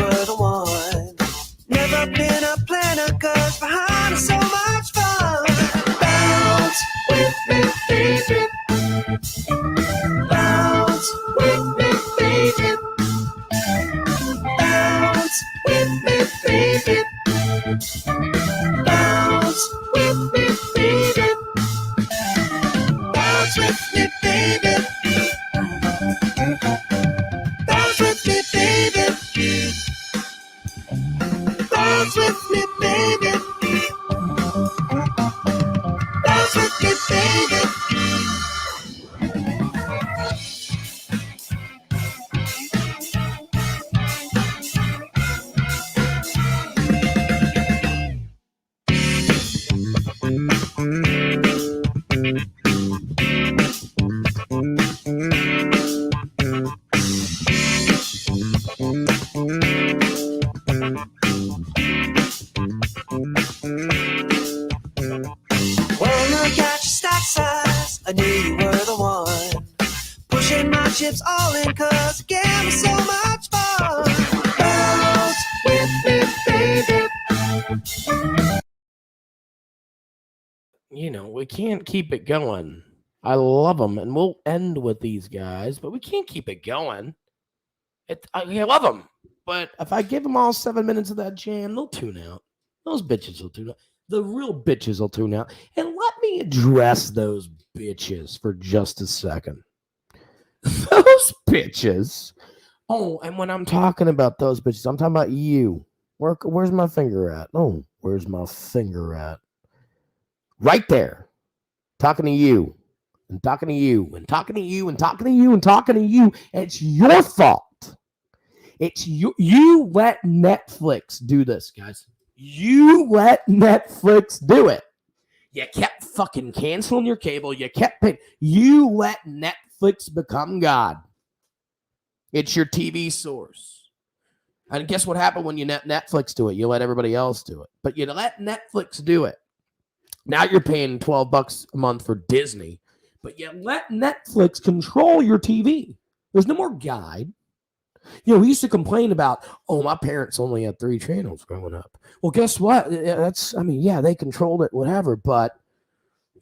were the one. Never been a planner, cause behind is so much fun. Bounce with me, baby. Bounce with me, baby. Bounce with me, baby. Bounce with me, baby. Bounce with me, baby. Bounce with me, baby. Bounce with me, baby. Bounce with me, baby. I knew you were the one. Pushing my chips all in, cause the game was so much fun. Bounce with me, baby. You know, we can't keep it going. I love them, and we'll end with these guys, but we can't keep it going. I love them, but if I give them all 7 minutes of that jam, they'll tune out. Those bitches will tune out. The real bitches will tune out. And let me address those bitches for just a second. Those bitches. Oh, and when I'm talking about those bitches, I'm talking about you. Where's my finger at? Oh, where's my finger at? Right there. Talking to you. And talking to you. And talking to you. And talking to you. And talking to you. It's your fault. It's you. You let Netflix do this, guys. You let Netflix do it. You kept fucking canceling your cable. You kept paying. You let Netflix become God. It's your TV source. And guess what happened when you let Netflix do it? You let everybody else do it. But you let Netflix do it. Now you're paying $12 a month for Disney. But you let Netflix control your TV. There's no more guide. You know, we used to complain about, oh, my parents only had 3 channels growing up. Well, guess what? They controlled it, whatever, but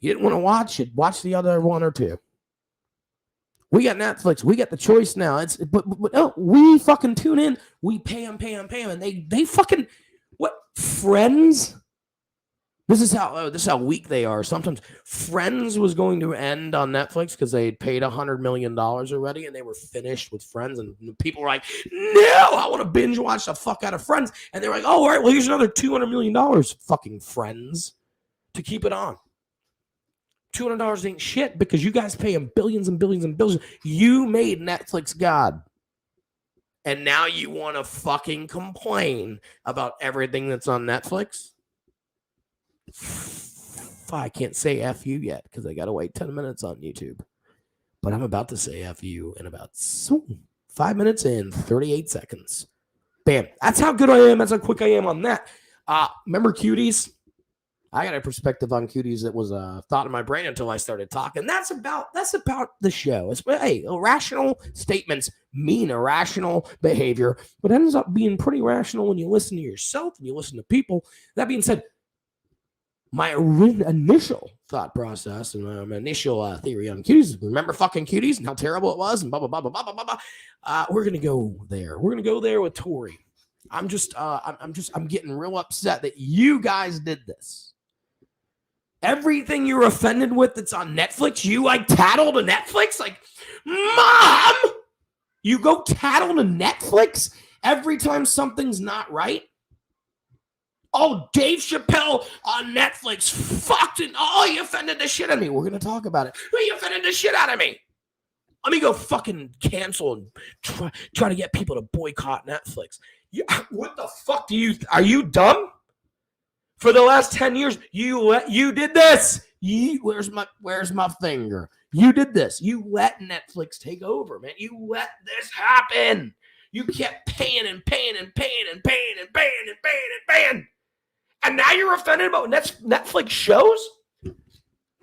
you didn't want to watch it. Watch the other 1 or 2. We got Netflix. We got the choice now. We fucking tune in. We pay them, and they fucking, what, Friends? This is how weak they are. Sometimes Friends was going to end on Netflix because they had paid $100 million already, and they were finished with Friends. And people were like, "No, I want to binge watch the fuck out of Friends." And they were like, "Oh, all right, well, here's another $200 million, fucking Friends, to keep it on." $200 ain't shit because you guys pay them billions and billions and billions. You made Netflix God, and now you want to fucking complain about everything that's on Netflix. I can't say F you yet because I got to wait 10 minutes on YouTube. But I'm about to say F you in about 5 minutes and 38 seconds. Bam. That's how good I am. That's how quick I am on that. Remember Cuties? I got a perspective on Cuties that was a thought in my brain until I started talking. That's about the show. It's, hey, irrational statements mean irrational behavior, but ends up being pretty rational when you listen to yourself and you listen to people. That being said, my initial thought process and my initial theory on Cuties. Remember fucking Cuties and how terrible it was and blah, blah, blah, blah, blah, blah, blah. We're going to go there. We're going to go there with Tori. I'm getting real upset that you guys did this. Everything you're offended with that's on Netflix, you like tattle to Netflix? Like, Mom, you go tattle to Netflix every time something's not right? Oh, Dave Chappelle on Netflix fucked it. Oh, he offended the shit out of me. We're going to talk about it. He offended the shit out of me. Let me go fucking cancel and try to get people to boycott Netflix. What the fuck are you dumb? For the last 10 years, you did this. Where's my finger? You did this. You let Netflix take over, man. You let this happen. You kept paying and paying and paying and paying and paying and paying and paying. And now you're offended about Netflix shows?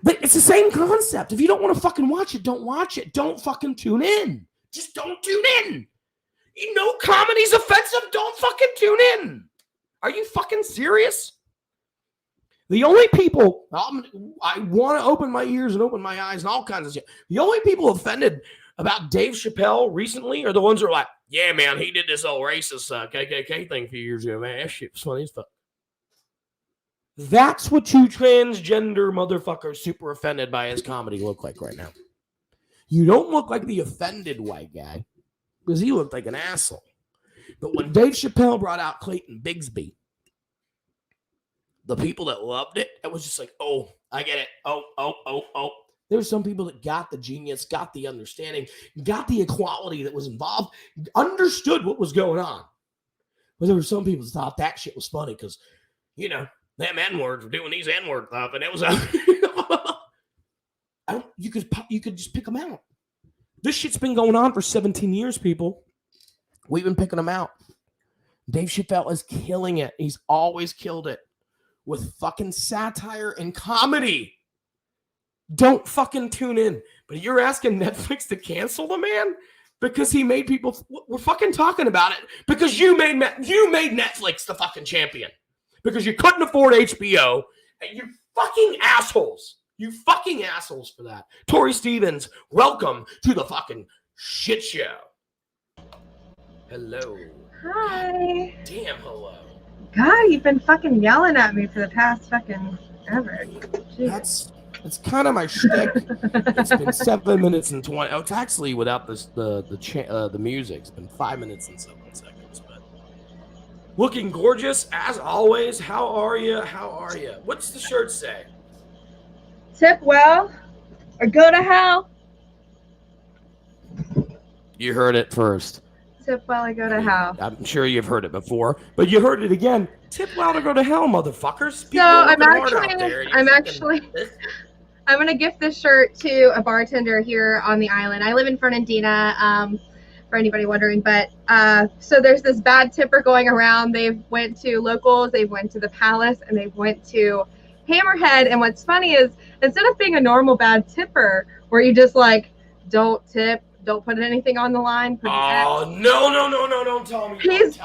But it's the same concept. If you don't want to fucking watch it, don't watch it. Don't fucking tune in. Just don't tune in. You know comedy's offensive? Don't fucking tune in. Are you fucking serious? The only people, I want to open my ears and open my eyes and all kinds of shit. The only people offended about Dave Chappelle recently are the ones who are like, yeah, man, he did this whole racist KKK thing a few years ago, man. That shit was funny as fuck. That's what you transgender motherfuckers super offended by his comedy look like right now. You don't look like the offended white guy because he looked like an asshole. But when Dave Chappelle brought out Clayton Bigsby, the people that loved it, it was just like, oh, I get it. Oh. There's some people that got the genius, got the understanding, got the equality that was involved, understood what was going on. But there were some people that thought that shit was funny because, you know, them N-words were doing these N-word stuff, and it was you could just pick them out. This shit's been going on for 17 years, people. We've been picking them out. Dave Chappelle is killing it. He's always killed it with fucking satire and comedy. Don't fucking tune in. But you're asking Netflix to cancel the man because he made people. We're fucking talking about it because you made Netflix the fucking champion because you couldn't afford HBO and you fucking assholes. You fucking assholes for that. Tori Stevens, welcome to the fucking shit show. Hello. Hi. Damn, hello. God, you've been fucking yelling at me for the past fucking ever. That's kind of my shtick. It's been 7 minutes and 20. Oh, it's actually without the music. It's been 5 minutes and 7 seconds. But looking gorgeous as always. How are you? What's the shirt say? Tip well or go to hell. You heard it first. Tip well or go to hell. I'm sure you've heard it before, but you heard it again. Tip well or go to hell, motherfuckers. So I'm gonna gift this shirt to a bartender here on the island. I live in Fernandina, for anybody wondering. But so there's this bad tipper going around. They've went to locals, they've went to the Palace, and they've went to Hammerhead. And what's funny is instead of being a normal bad tipper where you just like don't tip, don't put anything on the line. Oh no! Don't tell me. He's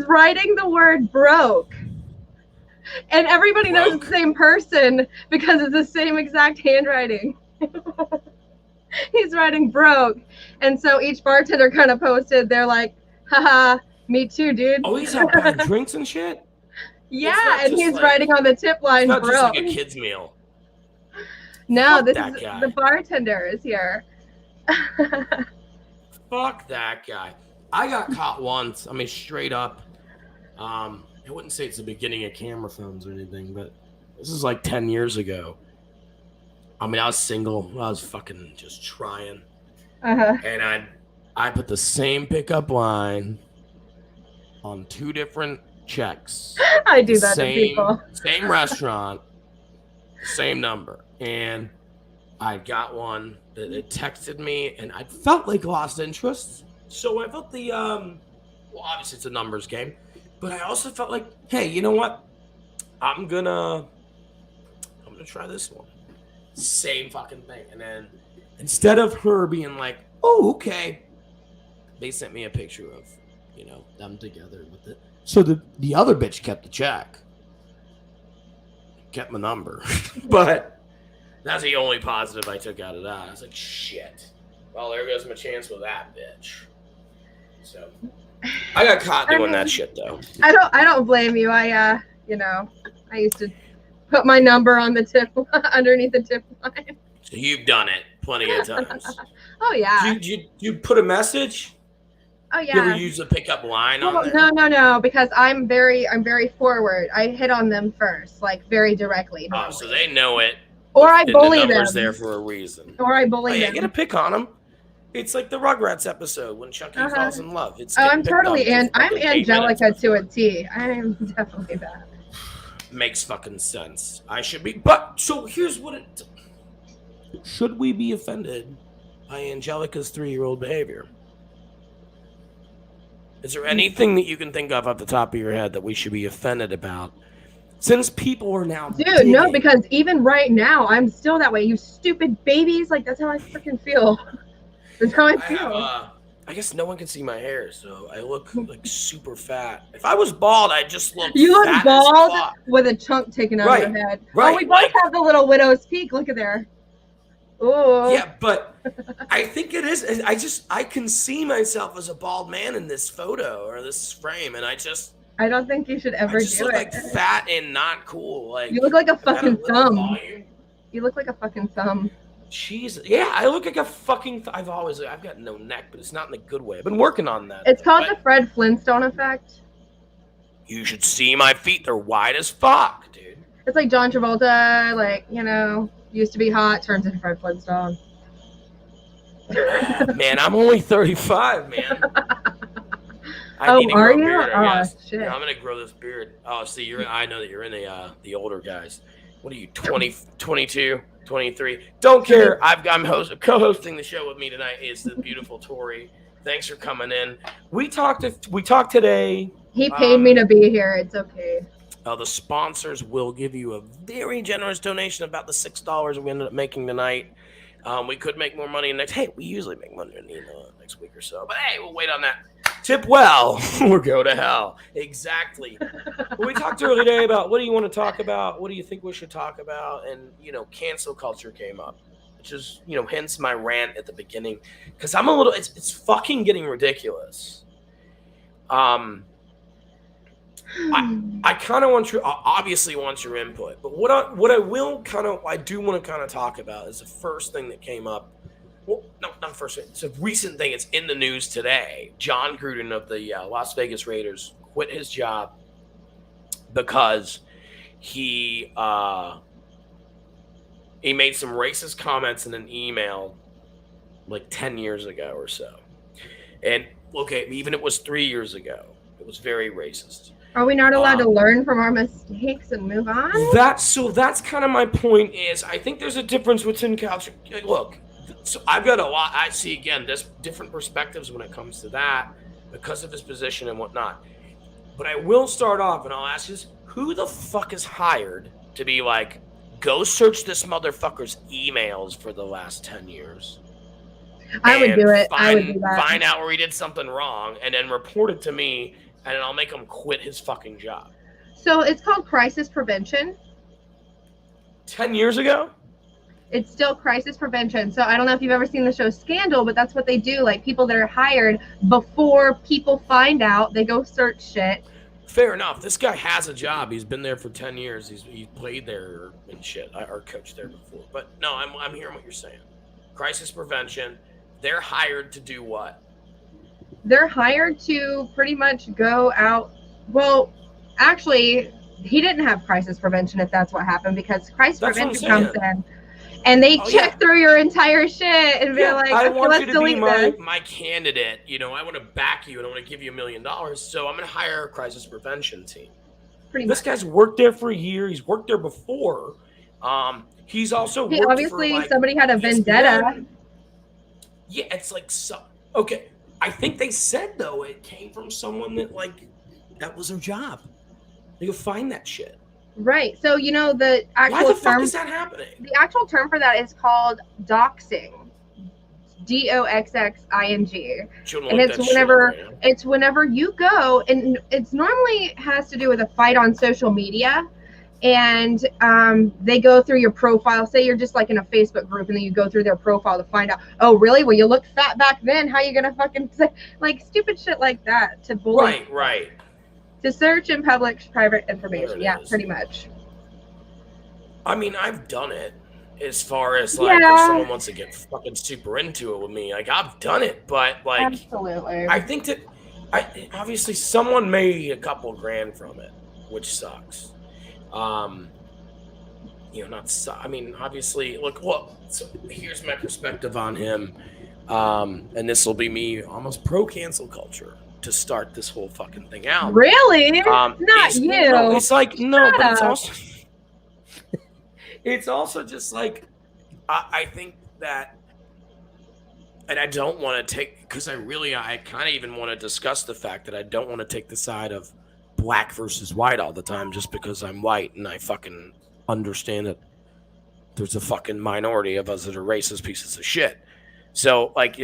writing the word broke. And everybody knows it's the same person because it's the same exact handwriting. He's writing broke. And so each bartender kind of posted, they're like, haha, me too, dude. Oh, he's out buying drinks and shit? Yeah, and he's writing on the tip line broke. It's not broke. just like a kid's meal. No, Fuck this that is guy. The bartender is here. Fuck that guy. I got caught once. I mean, straight up. I wouldn't say it's the beginning of camera phones or anything, but this is like 10 years ago. I mean, I was single. I was fucking just trying. And I put the same pickup line on 2 different checks. I do that to people. Same restaurant, same number. And I got one that it texted me, and I felt like lost interest. So I felt well, obviously it's a numbers game. But I also felt like, hey, you know what? I'm gonna try this one. Same fucking thing. And then instead of her being like, oh, okay, they sent me a picture of, them together with it. So the other bitch kept the check. Kept my number. But that's the only positive I took out of that. I was like, shit. Well, there goes my chance with that bitch. So I got caught doing that shit though. I don't blame you. I used to put my number on the tip underneath the tip line. So you've done it plenty of times. Oh yeah. You put a message? Oh yeah. You ever use a pickup line on there? No, because I'm very forward. I hit on them first, like very directly. Oh, so they know it. Or I bully them. The number's there for a reason. Or I bully them. Yeah, get a pick on them. It's like the Rugrats episode when Chucky falls in love. I'm totally I'm Angelica to a T. I'm definitely that. Makes fucking sense. I should be, but so here's what it. Should we be offended by Angelica's 3-year-old behavior? Is there anything that you can think of off the top of your head that we should be offended about? Since people are now Dude, no, because even right now, I'm still that way. You stupid babies. Like, that's how I freaking feel. That's how I feel. I guess no one can see my hair, so I look like super fat. If I was bald, I'd just look You look fat bald as fuck. with a chunk taken out of your head. Right, Oh, we both like- have the little widow's peak. Look at there. Ooh. Yeah, but I think it is. I can see myself as a bald man in this photo or this frame, and I don't think you should ever just do look it. like fat and not cool. Like You look like a I've got fucking little thumb. volume. You look like a fucking thumb. Jesus, yeah, I look like a fucking. I've got no neck, but it's not in a good way. I've been working on that. It's called but the Fred Flintstone effect. You should see my feet; they're wide as fuck, dude. It's like John Travolta, like, you know, used to be hot, turns into Fred Flintstone. Man, I'm only 35, man. Oh, need to are grow a you? beard, I Oh, guess. shit. Yeah, I'm gonna grow this beard. Oh, see, I know that you're in the older guys. What are you, 20, 22, 23? Don't care. I'm co-hosting the show with me tonight is the beautiful Tori. Thanks for coming in. We talked today. He paid me to be here. It's okay. The sponsors will give you a very generous donation, about the $6 we ended up making tonight. We could make more money next. Hey, we usually make money next week or so, but hey, we'll wait on that. Tip well or go to hell. Exactly. We talked earlier today about what do you want to talk about? What do you think we should talk about? And cancel culture came up, which is hence my rant at the beginning, because I'm a little. It's fucking getting ridiculous. I kind of obviously want your input, but what I do want to kind of talk about is the first thing that came up. Well, no, not first. It's a recent thing. It's in the news today. John Gruden of the Las Vegas Raiders quit his job because he made some racist comments in an email like 10 years ago or so. And okay, even it was 3 years ago, it was very racist. Are we not allowed to learn from our mistakes and move on? That's kind of my point. Is I think there's a difference within culture. Look, so I've got a lot. I see again, there's different perspectives when it comes to that because of his position and whatnot. But I will start off, and I'll ask you this: who the fuck is hired to be like, go search this motherfucker's emails for the last 10 years? I would do it. I would do that. Find out where he did something wrong, and then report it to me. And then I'll make him quit his fucking job. So it's called crisis prevention. 10 years ago? It's still crisis prevention. So I don't know if you've ever seen the show Scandal, but that's what they do. Like people that are hired before people find out, they go search shit. Fair enough. This guy has a job. He's been there for 10 years. He's played there and shit. Or coached there before. But no, I'm hearing what you're saying. Crisis prevention. They're hired to do what? They're hired to pretty much go out. Well, actually, he didn't have crisis prevention if that's what happened, because crisis prevention comes in and they check through your entire shit and be like, I okay, want let's you to be delete my candidate. I want to back you and I want to give you $1 million. So I'm going to hire a crisis prevention team. This guy's worked there for a year. He's worked there before. He's also worked obviously for, like, somebody had a vendetta. Yeah, it's like okay. I think they said, though, it came from someone that, like, that was their job. You'll find that shit. Right. So, the actual Why the term, fuck is that happening? The actual term for that is called doxing. DOXXING. And it's whenever you go, and it's normally has to do with a fight on social media. And they go through your profile. Say you're just like in a Facebook group, and then you go through their profile to find out, oh, really? Well, you looked fat back then. How you gonna fucking say, like, stupid shit like that to bully? Right. To search and publish private information. Yeah, pretty much. I mean, I've done it. As far as like, if someone wants to get fucking super into it with me, like I've done it. But like, absolutely, I think that obviously someone made a couple grand from it, which sucks. Obviously, look, so here's my perspective on him. And this will be me almost pro cancel culture to start this whole fucking thing out. Really? Not you. No, it's like, no, but it's also, it's also just like, I think that, and I don't want to take, because I kind of even want to discuss the fact that I don't want to take the side of black versus white all the time just because I'm white and I fucking understand that there's a fucking minority of us that are racist pieces of shit. So like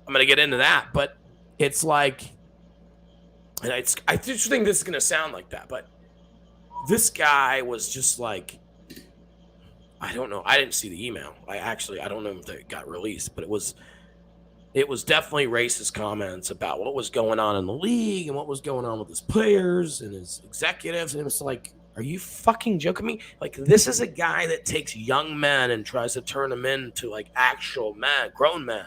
I'm going to get into that, but it's like, and I just think this is going to sound like that, but this guy was just like, I don't know. I didn't see the email. I don't know if it got released, but it was definitely racist comments about what was going on in the league and what was going on with his players and his executives. And it was like, are you fucking joking me? Like, this is a guy that takes young men and tries to turn them into like actual men, grown men.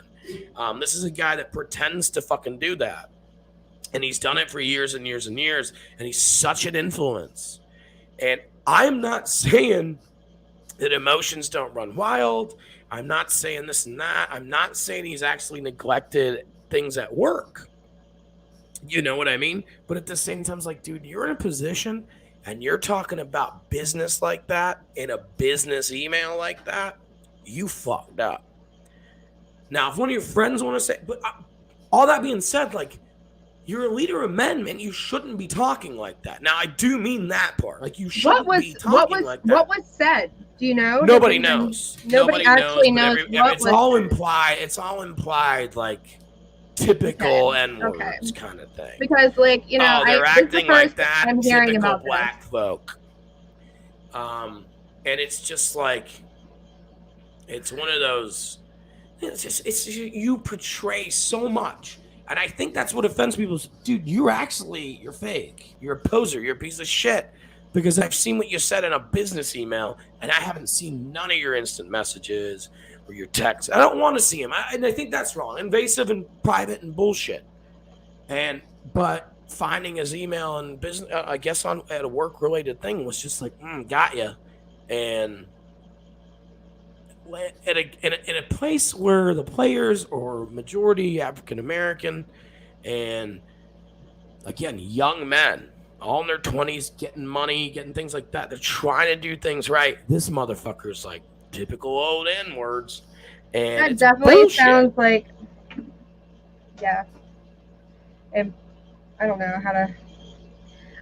This is a guy that pretends to fucking do that. And he's done it for years and years and years. And he's such an influence. And I'm not saying that emotions don't run wild. I'm not saying this and that. I'm not saying he's actually neglected things at work. You know what I mean? But at the same time, it's like, dude, you're in a position and you're talking about business like that in a business email like that, you fucked up. Now, if one of your friends want to say, but all that being said, like, you're a leader of men, man. You shouldn't be talking like that. Now, I do mean that part. Like, you shouldn't be talking like that. What was said? Do you know? Nobody knows. Nobody actually knows. It's all implied. It's all implied, like typical N-words kind of thing. Because, like, you know, they're acting like that. I'm hearing typical about black folk. And it's just like, it's one of those. It's just you portray so much. And I think that's what offends people. Dude, you're fake. You're a poser. You're a piece of shit. Because I've seen what you said in a business email, and I haven't seen none of your instant messages or your texts. I don't want to see them. And I think that's wrong. Invasive and private and bullshit. But finding his email and business, I guess at a work-related thing was just like, got ya. And in a place where the players are majority African-American and, again, young men, all in their 20s, getting money, getting things like that. They're trying to do things right. This motherfucker's like typical old N-words. And that definitely sounds like, yeah. And I don't know how to.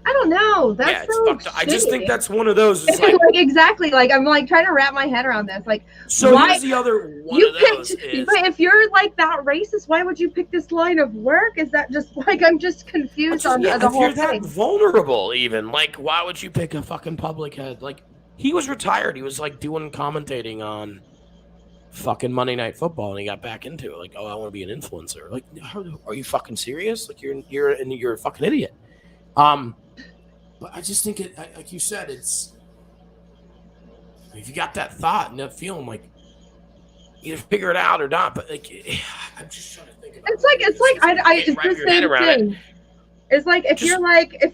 I don't know. That's it's so fucked up. I just think that's one of those. It's like, exactly. Like, I'm like trying to wrap my head around this. Like, so why, here's the other one of those. But if you're like that racist, why would you pick this line of work? Is that just like, I'm just confused on the whole thing. If you're that vulnerable, even, like, why would you pick a fucking public head? Like, he was retired. He was like doing commentating on fucking Monday Night Football, and he got back into it. Like, I want to be an influencer. Like, are you fucking serious? Like, you're a fucking idiot. But I just think it, like you said, it's, if you got that thought and that feeling, like, either figure it out or not. But like, I'm just trying to think about it's the same thing. It's like if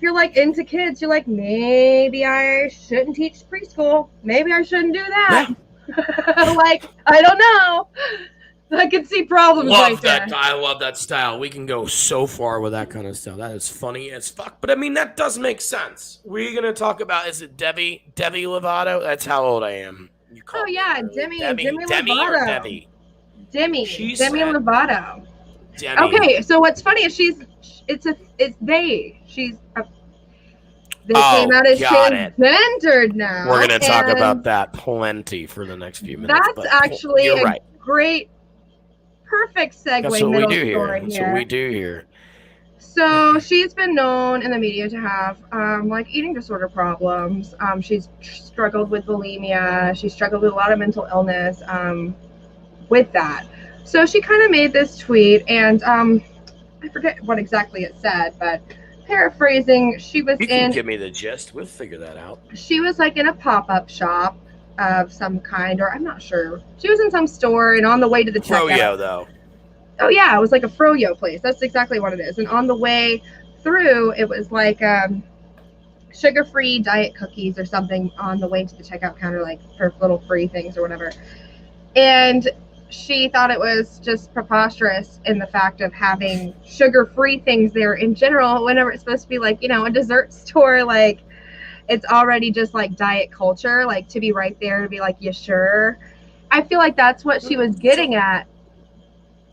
you're like into kids, you're like, maybe I shouldn't teach preschool. Maybe I shouldn't do that. Yeah. Like, I don't know. I can see problems there. I love that style. We can go so far with that kind of stuff. That is funny as fuck. But I mean, that does make sense. We're gonna talk about, is it Debbie Lovato? That's how old I am. Demi Lovato. Debbie. Demi Lovato. Demi. Okay, so what's funny is they came out as transgendered now. We're gonna talk about that plenty for the next few minutes. That's actually great. Perfect segue. That's what we do here. That's what we do here. So she's been known in the media to have like eating disorder problems. She's struggled with bulimia. She struggled with a lot of mental illness with that. So she kind of made this tweet, and I forget what exactly it said, but paraphrasing, she was you can give me the gist. We'll figure that out. She was like in a pop-up shop of some kind, or I'm not sure. She was in some store, and on the way to the checkout. Froyo, though. Oh yeah, it was like a froyo place. That's exactly what it is. And on the way through, it was like sugar-free diet cookies or something on the way to the checkout counter, like for little free things or whatever. And she thought it was just preposterous in the fact of having sugar-free things there in general, whenever it's supposed to be like, you know, a dessert store, like. It's already just like diet culture, like to be right there to be like, you sure? I feel like that's what she was getting at.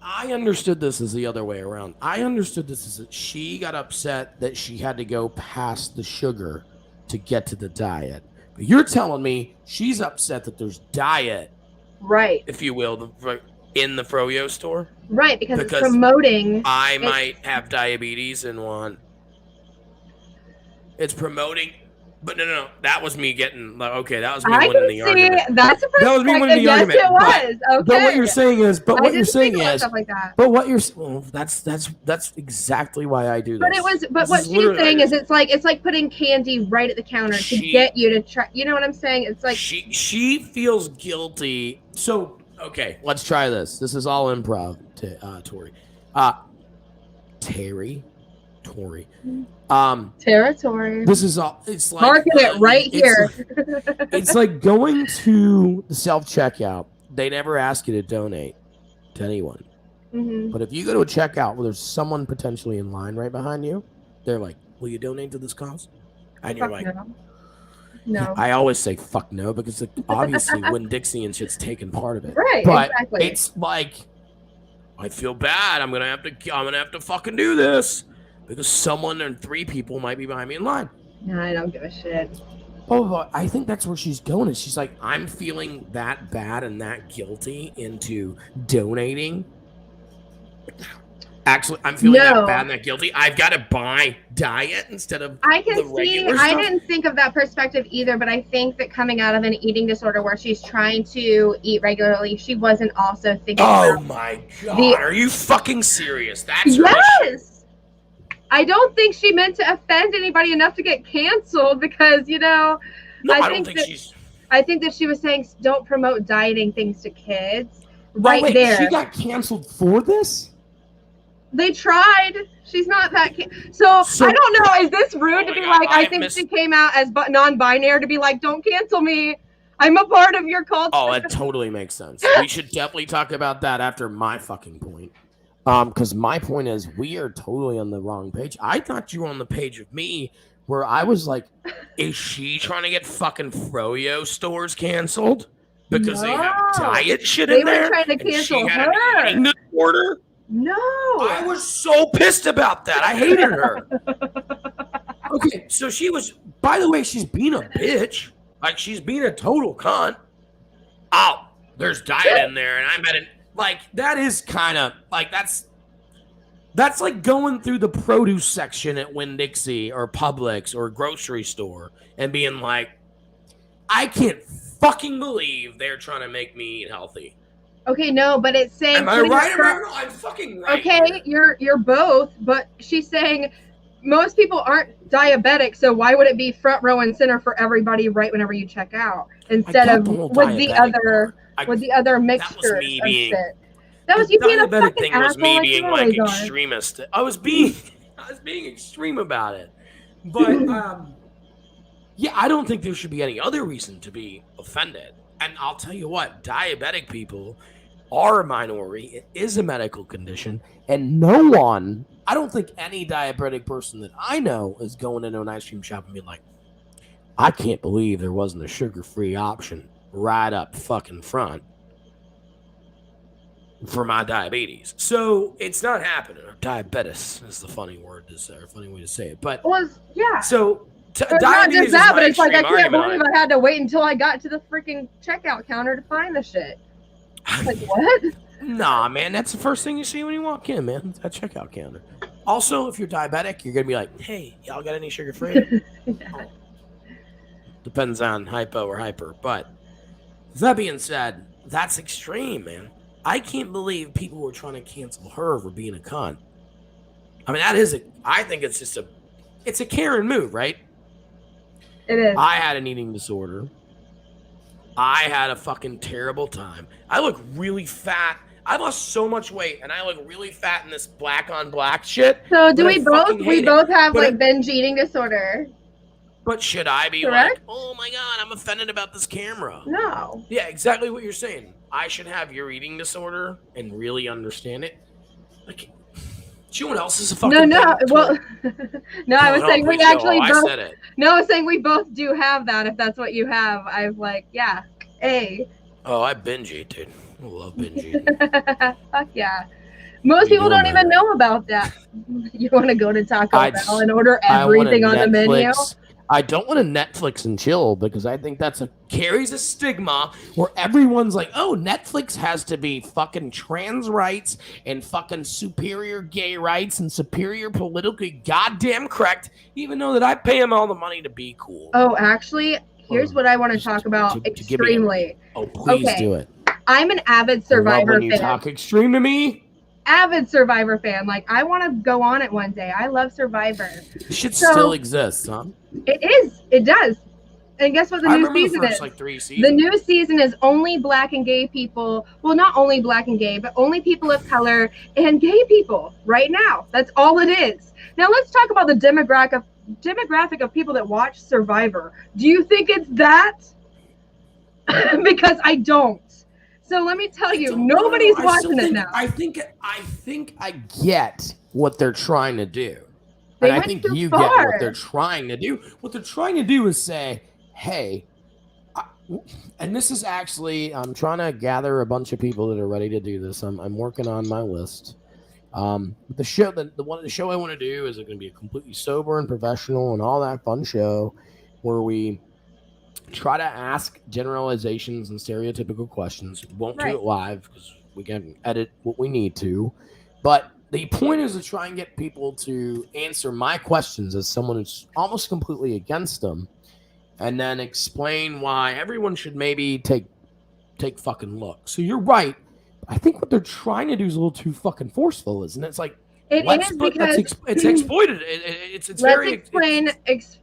I understood this as the other way around. I understood this as that she got upset that she had to go past the sugar to get to the diet. But you're telling me she's upset that there's diet, right? If you will, in the froyo store. Right, because it's promoting. I might have diabetes and want. It's promoting. But no. That was me getting like, okay. That was me winning the argument. That's a perspective. That was me winning the argument. Yes, it was. Okay. But what you're saying is, stuff like that. But what you're, well, that's exactly why I do this. But what she's saying is, it's like putting candy right at the counter to get you to try. You know what I'm saying? It's like she feels guilty. So okay, let's try this. This is all improv, Tori. Tori. Territory. This is all. It's like marking it right here. It's like going to the self-checkout. They never ask you to donate to anyone. Mm-hmm. But if you go to a checkout where there's someone potentially in line right behind you, they're like, "Will you donate to this cause?" And you're like, "No." I always say "fuck no" because obviously Winn-Dixie and shit's taken part of it. Right. But exactly. it's like, I feel bad. I'm gonna have to fucking do this. Because someone and 3 people might be behind me in line. No, I don't give a shit. Oh, I think that's where she's going. Is she's like, I'm feeling that bad and that guilty into donating. Actually, I'm feeling that bad and that guilty. I've got to buy diet instead of I can the see. regular I stuff. didn't think of that perspective either, but I think that coming out of an eating disorder where she's trying to eat regularly, she wasn't also thinking. Oh my god! Are you fucking serious? That's her yes. I don't think she meant to offend anybody enough to get canceled because, No, I don't think she's. I think that she was saying don't promote dieting things to kids. Wait, there. She got canceled for this? They tried. She's not that. So I don't know. Is this rude to be like? I think she came out as non-binary to be like, don't cancel me. I'm a part of your culture. Oh, that totally makes sense. We should definitely talk about that after my fucking point. Because my point is, we are totally on the wrong page. I thought you were on the page of me, where I was like, is she trying to get fucking froyo stores canceled because they have diet shit in there? They were trying to cancel her. An eating disorder? No. I was so pissed about that. I hated her. Okay, so she was. By the way, she's being a bitch. Like she's being a total cunt. Oh, there's diet in there, and I'm at it. Like, that is kind of, like, that's like going through the produce section at Winn-Dixie or Publix or grocery store and being like, I can't fucking believe they're trying to make me eat healthy. Okay, no, but it's saying... Am I right? I'm fucking right. Okay, you're both, but she's saying most people aren't diabetic, so why would it be front row and center for everybody right whenever you check out instead of with the other mixtures of shit? That was you being a fucking asshole. Was me being like extremist. I was being extreme about it. But yeah, I don't think there should be any other reason to be offended. And I'll tell you what, diabetic people are a minority. It is a medical condition, and I don't think any diabetic person that I know is going into an ice cream shop and being like, I can't believe there wasn't a sugar-free option right up fucking front for my diabetes. So it's not happening. Diabetes is the funny word to say, or funny way to say it. But yeah. So not just that, but it's like I can't believe I had to wait until I got to the freaking checkout counter to find the shit. Like what? Nah, man, that's the first thing you see when you walk in, man. That checkout counter. Also, if you're diabetic, you're gonna be like, "Hey, y'all got any sugar free?" Yeah. Depends on hypo or hyper. But that being said, that's extreme, man. I can't believe people were trying to cancel her for being a cunt. I mean, I think it's just it's a Karen move, right? It is. I had an eating disorder. I had a fucking terrible time. I look really fat. I lost so much weight, and I look really fat in this black on black shit. So do we both have like binge eating disorder? But should I be like, oh my god, I'm offended about this camera? No. Yeah, exactly what you're saying. I should have your eating disorder and really understand it. Like, do you know what else is a fucking no. Well, no, I was saying we actually both. I said it. No, I was saying we both do have that. If that's what you have, I was like, yeah, A. Oh, I binge eat, dude. I love binge eating. Fuck yeah. Most people don't even know about that. You want to go to Taco Bell and order everything on the menu? I don't want to Netflix and chill because I think carries a stigma where everyone's like, oh, Netflix has to be fucking trans rights and fucking superior gay rights and superior politically goddamn correct, even though that I pay them all the money to be cool. Oh, actually, here's what I want to talk about extremely. Please do it. I'm an avid Survivor when you fan. Talk extreme to me. Avid Survivor fan. Like, I want to go on it one day. I love Survivor. Shit still exists, huh? It is. It does. And guess what the new season is? Like 3 seasons. The new season is only black and gay people. Well, not only black and gay, but only people of color and gay people right now. That's all it is. Now let's talk about the demographic of people that watch Survivor. Do you think it's that? Because I don't. So let me tell you, nobody's watching it now. I think I get what they're trying to do. And I think you get what they're trying to do. What they're trying to do is say, hey, and this is actually, I'm trying to gather a bunch of people that are ready to do this. I'm working on my list. The show I want to do is going to be a completely sober and professional and all that fun show where we try to ask generalizations and stereotypical questions. We won't do it live because we can edit what we need to. But the point is to try and get people to answer my questions as someone who's almost completely against them, and then explain why everyone should maybe take fucking look. So you're right. I think what they're trying to do is a little too fucking forceful, isn't it? It's like, it's exploited. It's very. Let's explain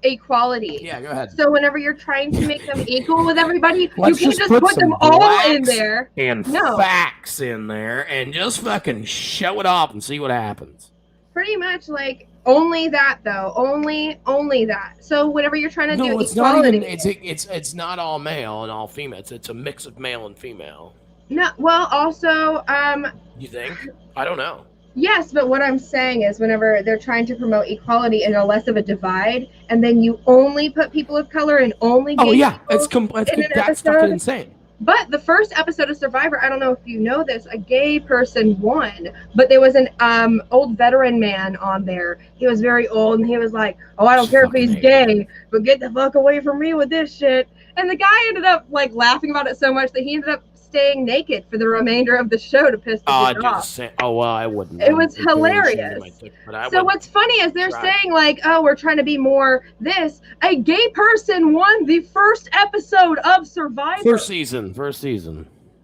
equality. Yeah, go ahead. So whenever you're trying to make them equal with everybody, you can't just put them all in there and facts in there and just fucking show it off and see what happens. Pretty much, like, only that though, only that. So whenever you're trying to do equality, it's not all male and all female. It's a mix of male and female. No, well, also, you think? I don't know. Yes, but what I'm saying is whenever they're trying to promote equality and a less of a divide, and then you only put people of color and only gay people that's fucking insane. But the first episode of Survivor, I don't know if you know this, a gay person won, but there was an old veteran man on there. He was very old, and he was like, oh, I don't care if he's gay, but get the fuck away from me with this shit. And the guy ended up like laughing about it so much that he ended up staying naked for the remainder of the show to piss people off. I wouldn't. It was hilarious. So what's funny is they're saying like, oh, we're trying to be more this. A gay person won the first episode of Survivor. First season.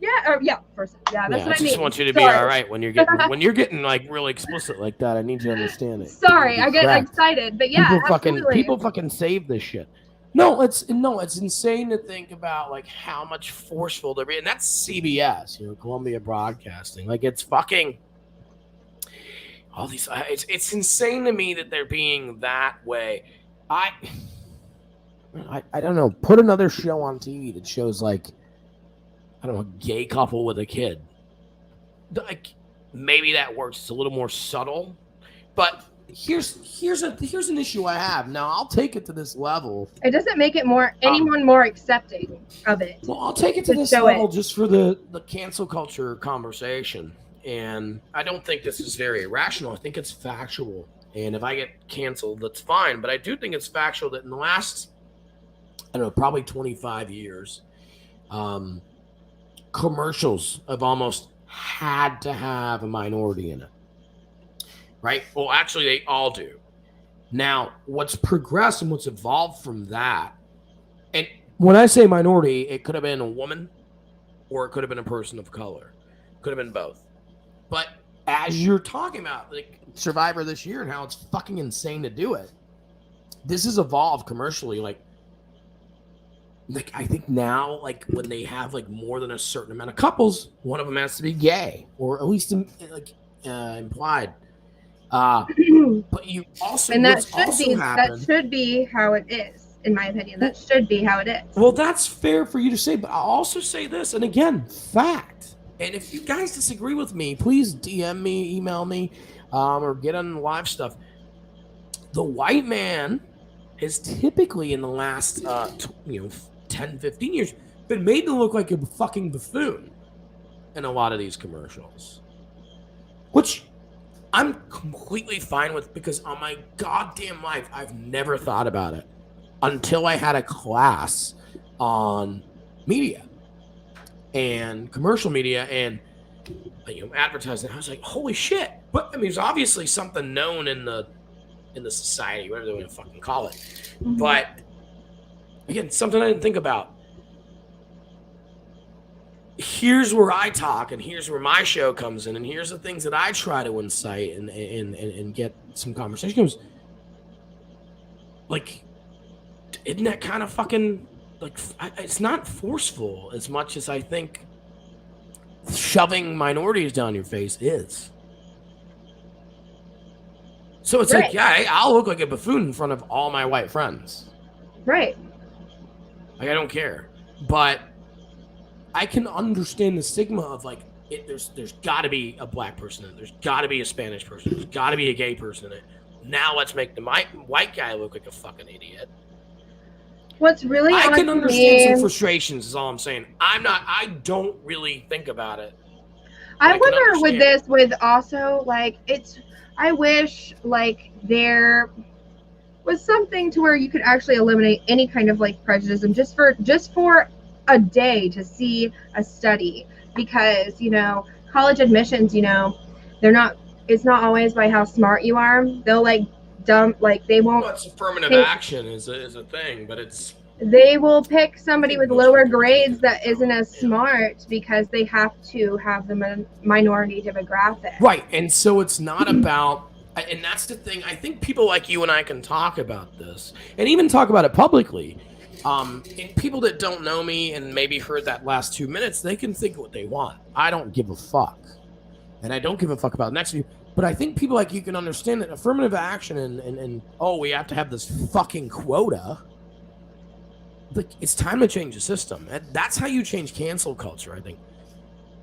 Yeah, first. Yeah, that's what I mean. I just want you to be all right when you're getting like really explicit like that. I need you to understand it. Sorry, I get excited, but yeah, people fucking save this shit. No, it's insane to think about like how much forceful they're being. And that's CBS, Columbia Broadcasting. Like it's fucking all these. It's insane to me that they're being that way. I don't know. Put another show on TV that shows like I don't know, a gay couple with a kid. Like maybe that works. It's a little more subtle, but. Here's an issue I have. Now I'll take it to this level. It doesn't make it anyone more accepting of it. Well, I'll take it to this level just for the cancel culture conversation. And I don't think this is very irrational. I think it's factual. And if I get canceled, that's fine. But I do think it's factual that in the last, I don't know, probably 25 years, commercials have almost had to have a minority in it. Right? Well, actually, they all do. Now, what's progressed and what's evolved from that, and when I say minority, it could have been a woman or it could have been a person of color. Could have been both. But as you're talking about like Survivor this year and how it's fucking insane to do it, this has evolved commercially. Like I think now, like when they have like more than a certain amount of couples, one of them has to be gay or at least implied. But you also and that should be how it is, in my opinion. That should be how it is. Well, that's fair for you to say, but I'll also say this, and again, fact. And if you guys disagree with me, please DM me, email me, or get on the live stuff. The white man has typically in the last 10, 15 years been made to look like a fucking buffoon in a lot of these commercials. Which I'm completely fine with because on my goddamn life, I've never thought about it. until I had a class on media and commercial media and advertising. I was like, holy shit. But I mean, it's obviously something known in the society, whatever they want to fucking call it. Mhm. But again, something I didn't think about. Here's where I talk, and here's where my show comes in, and here's the things that I try to incite and get some conversations. Like, isn't that kind of fucking like? It's not forceful as much as I think shoving minorities down your face is. So it's Right. like, yeah, I'll look like a buffoon in front of all my white friends. Right. Like, I don't care, but I can understand the stigma of like, there's got to be a black person in it. There's got to be a Spanish person. There's got to be a gay person in it. Now let's make the white guy look like a fucking idiot. What's really I odd can to understand me- some frustrations is all I'm saying. I don't really think about it. I I can wonder with understand. this, with also like I wish like there was something to where you could actually eliminate any kind of like prejudice just for a day to see a study, because college admissions, it's not always by how smart you are. They'll like they won't. Well, it's affirmative Hey. action is a thing, but it's They will pick somebody I think with most lower people grades do that that. isn't as Yeah. smart because they have to have the minority demographic. right. And so it's not about, and that's the thing. I think people like you and I can talk about this and even talk about it publicly. And people that don't know me and maybe heard that last 2 minutes, they can think what they want. I don't give a fuck. And I don't give a fuck about the next few. But I think people like you can understand that affirmative action and we have to have this fucking quota. Like, it's time to change the system. That's how you change cancel culture, I think.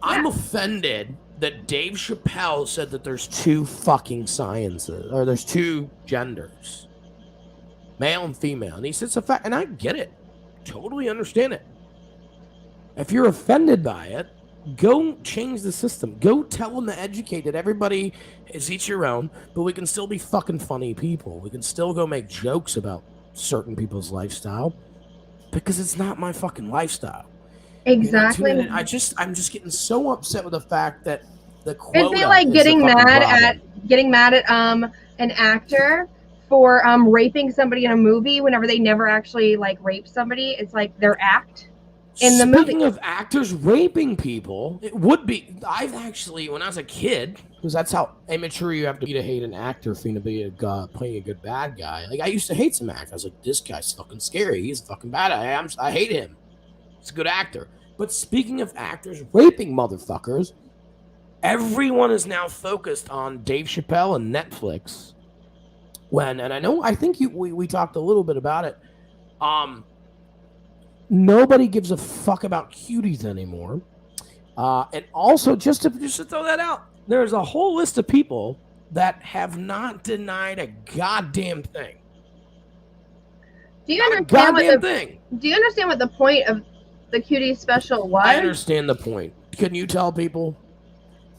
I'm offended that Dave Chappelle said that there's two fucking sciences, or there's two genders, male and female. And he says it's a fact, and I get it. Totally understand it. If you're offended by it, go change the system. Go tell them to educate that everybody is each your own, but we can still be fucking funny people. We can still go make jokes about certain people's lifestyle, because it's not my fucking lifestyle. Exactly. And I'm just getting so upset with the fact that the quota It'd be like is getting the fucking mad at an actor for raping somebody in a movie whenever they never actually like rape somebody. It's like their act in the movie. Speaking of actors raping people, it would be. I've actually, when I was a kid, because that's how immature you have to be to hate an actor for to be playing a good bad guy. Like, I used to hate some actors. I was like, this guy's fucking scary. He's fucking bad. I hate him. He's a good actor. But speaking of actors raping motherfuckers, everyone is now focused on Dave Chappelle and Netflix. I think we talked a little bit about it. Nobody gives a fuck about cuties anymore. And also, just to throw that out, there's a whole list of people that have not denied a goddamn thing. Do you Not a understand goddamn thing. Do you understand what the point of the cutie special was? I understand the point. Can you tell people?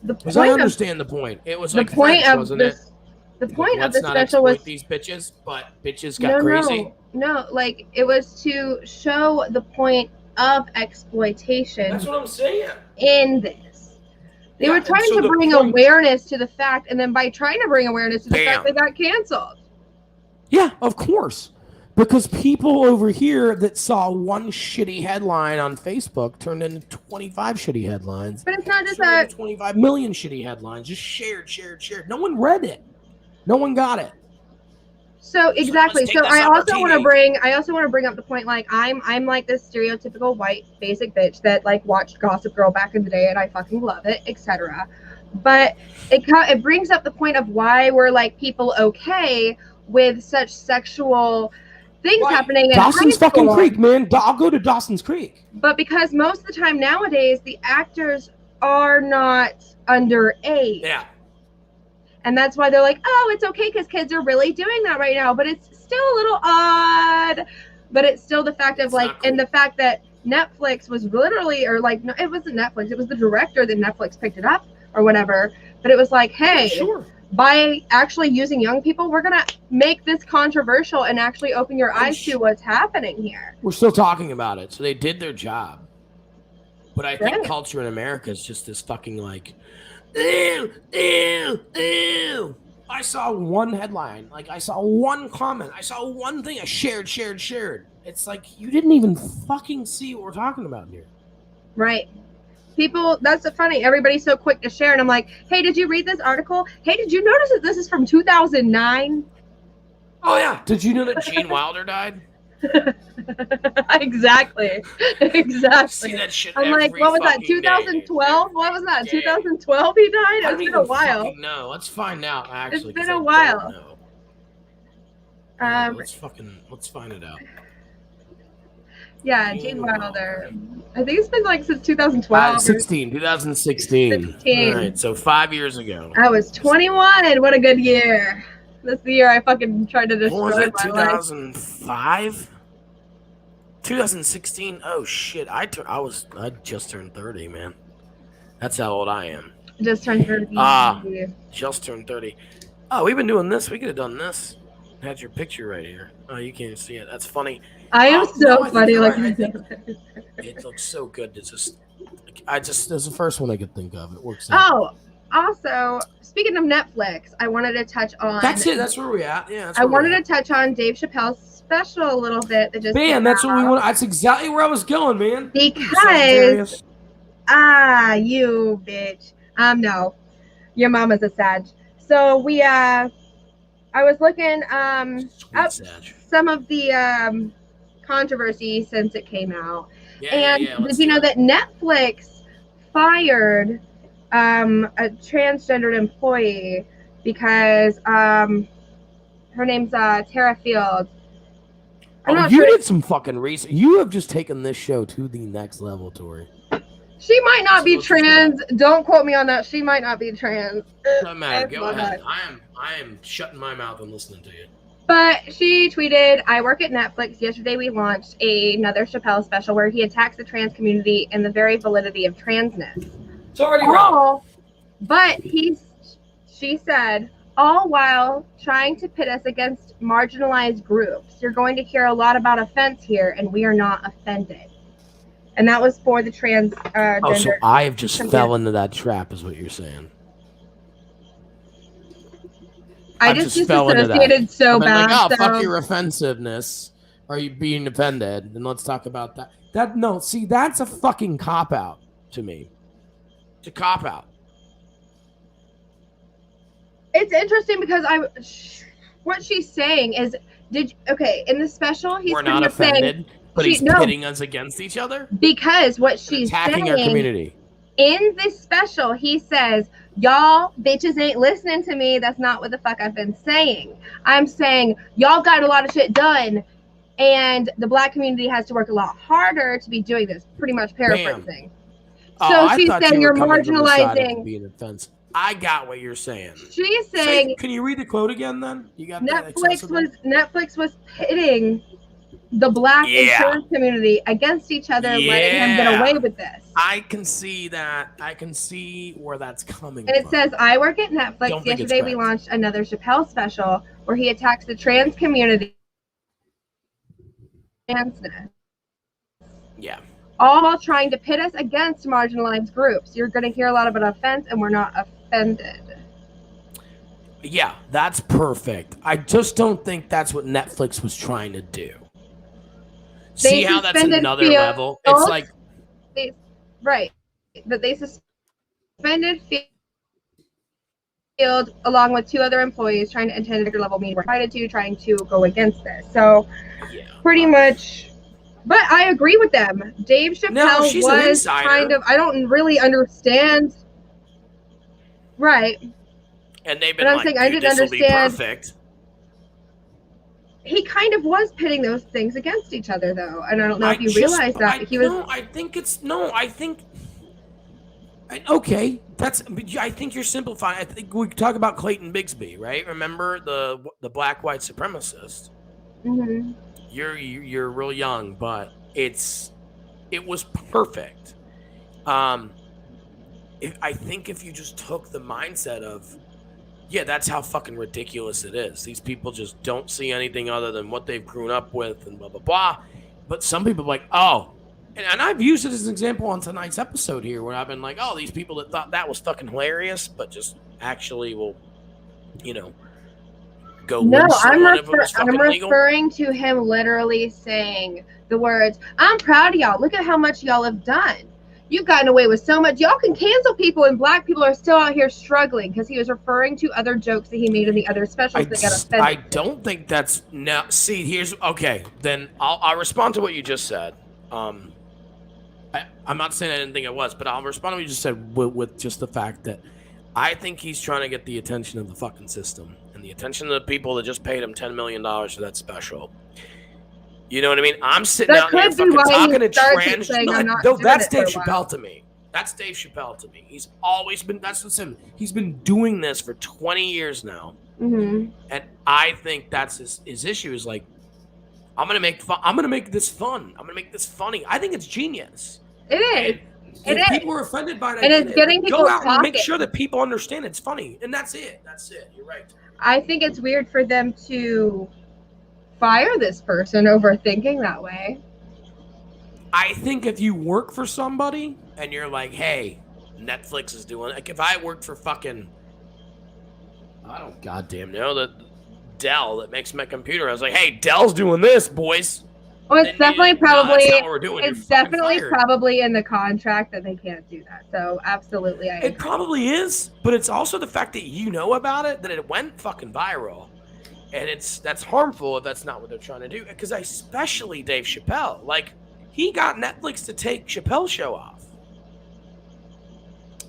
The Because I point of understand the point. It was the like point French, of wasn't it? this. The point of Let's the not special was exploit these bitches, but bitches got crazy. No, like it was to show the point of exploitation That's what I'm saying. in this. They Yeah, were and trying so to the bring point- awareness to the fact, and then by trying to bring awareness to the fact, Bam. they got canceled. Yeah, of course. Because people over here that saw one shitty headline on Facebook turned into 25 shitty headlines. But it's not just Turned that. into 25 million shitty headlines. Just shared. No one read it. No one got it. So exactly. let's take So this I also want to opportunity. bring up the point. Like I'm like this stereotypical white basic bitch that like watched Gossip Girl back in the day, and I fucking love it, etc. But it brings up the point of why we're like people okay with such sexual things Right. happening in Dawson's high fucking school. Creek, man. I'll go to Dawson's Creek. But because most of the time nowadays the actors are not underage. Yeah. And that's why they're like, oh, it's okay because kids are really doing that right now. But it's still a little odd. But it's still the fact of It's like, not cool. and the fact that Netflix was literally, or like, no, it wasn't Netflix. It was the director that Netflix picked it up or whatever. But it was like, hey, Sure. by actually using young people, we're going to make this controversial and actually open your eyes to what's happening here. We're still talking about it. So they did their job. But I think Right. culture in America is just this fucking like, ew, ew, ew. I saw one headline. Like, I saw one comment. I saw one thing. I shared. It's like, you didn't even fucking see what we're talking about here. Right. People, that's funny. Everybody's so quick to share. And I'm like, hey, did you read this article? Hey, did you notice that this is from 2009? Oh, yeah. Did you know that Gene Wilder died? Exactly. See that shit I'm like, what was that, fucking 2012? day, What was that, day. 2012 he died? It's been a while. No, let's find out, actually. It's been a while. Let's find it out. Yeah, Gene Wilder. I think it's been like since 2012. 2016. 16. All right, so 5 years ago. I was 21. What a good year. That's the year I fucking tried to destroy What was it, my life. 2005? 2016? Oh, shit. I just turned 30, man. That's how old I am. Just turned 30. Just turned 30. Oh, we've been doing this. We could have done this. Had your picture right here. Oh, you can't see it. That's funny. I am funny. Like, it looks so good. It's just, that's the first one I could think of. It works out. Oh, also, speaking of Netflix, I wanted to touch on. That's it. That's where we're at. Yeah. I wanted to touch on Dave Chappelle's special a little bit. That just man, that's what we want. That's exactly where I was going, man. Because you bitch. No, your mama's a Sag. So I was looking up some of the controversy since it came out. Did you know that Netflix fired a transgendered employee because her name's Tara Fields. You did some fucking research. You have just taken this show to the next level, Tori. She might not be trans. Don't quote me on that. She might not be trans. Doesn't matter. Go ahead. I am shutting my mouth and listening to you. But she tweeted, I work at Netflix. Yesterday we launched another Chappelle special where he attacks the trans community and the very validity of transness. It's already wrong. But she said, all while trying to pit us against marginalized groups. You're going to hear a lot about offense here, and we are not offended. And that was for the trans so I have just fell into that trap, is what you're saying. I just disassociated so bad. Like, fuck your offensiveness. Are you being offended? And let's talk about that. That's a fucking cop-out to me. It's a cop-out. It's interesting because what she's saying is, in the special, he's we're not offended, but he's pitting us against each other? Because what she's attacking our community. In this special, he says, y'all bitches ain't listening to me. That's not what the fuck I've been saying. I'm saying y'all got a lot of shit done, and the black community has to work a lot harder to be doing this. Pretty much paraphrasing. So she's saying you're marginalizing. Being offensive. I got what you're saying. She's saying. Can you read the quote again? Then you got Netflix was pitting the black and trans community against each other, letting him get away with this. I can see that. I can see where that's coming from. And it says, I work at Netflix. Yesterday we launched another Chappelle special where he attacks the trans community. Yeah. All while trying to pit us against marginalized groups. You're going to hear a lot about offense, and we're not offended. Yeah, that's perfect. I just don't think that's what Netflix was trying to do. See how that's another level? It's like... Right. But they suspended Field along with two other employees trying to attend a level meeting. Trying to go against this. So, pretty much... But I agree with them. Dave Chappelle was kind of... I don't really understand... Right. And they've been like, I didn't understand. Perfect. He kind of was pitting those things against each other, though. And I don't know if you realize that. Okay, I think you're simplifying. I think we talk about Clayton Bigsby, right? Remember the black white supremacist? Mm-hmm. You're real young, but it was perfect. I think if you just took the mindset of Yeah, that's how fucking ridiculous it is. These people just don't see anything other than what they've grown up with and blah, blah, blah. But some people are like, oh, and I've used it as an example on tonight's episode here where I've been like, oh, these people that thought that was fucking hilarious, but just actually will, go No, loose I'm, on if it was fucking legal. referring to him literally saying the words, I'm proud of y'all. Look at how much y'all have done. You've gotten away with so much. Y'all can cancel people, and black people are still out here struggling, because he was referring to other jokes that he made in the other specials that got offended. I don't think that's now. See, okay. Then I'll respond to what you just said. I'm not saying I didn't think it was, but I'll respond to what you just said with just the fact that I think he's trying to get the attention of the fucking system and the attention of the people that just paid him $10 million for that special. You know what I mean? I'm sitting out here fucking talking to trans. No, that's Dave Chappelle to me. That's Dave Chappelle to me. He's always been. That's what's him. He's been doing this for 20 years now, and I think that's his issue. Is like, I'm gonna make fun. I'm gonna make this fun. I'm gonna make this funny. I think it's genius. It is. If people are offended by that, and it's getting people go out talking. and make sure that people understand it's funny, and that's it. That's it. You're right. I think it's weird for them to fire this person over thinking that way. I think if you work for somebody and you're like, hey, Netflix is doing, like if I worked for fucking, I don't goddamn know, the Dell that makes my computer, I was like, hey, Dell's doing this, boys. Well, it's definitely probably, that's not what we're doing. it's definitely probably in the contract that they can't do that. So absolutely, I agree. It probably is, but it's also the fact that you know about it, that it went fucking viral. And that's harmful if that's not what they're trying to do. Because especially Dave Chappelle, like he got Netflix to take Chappelle's show off,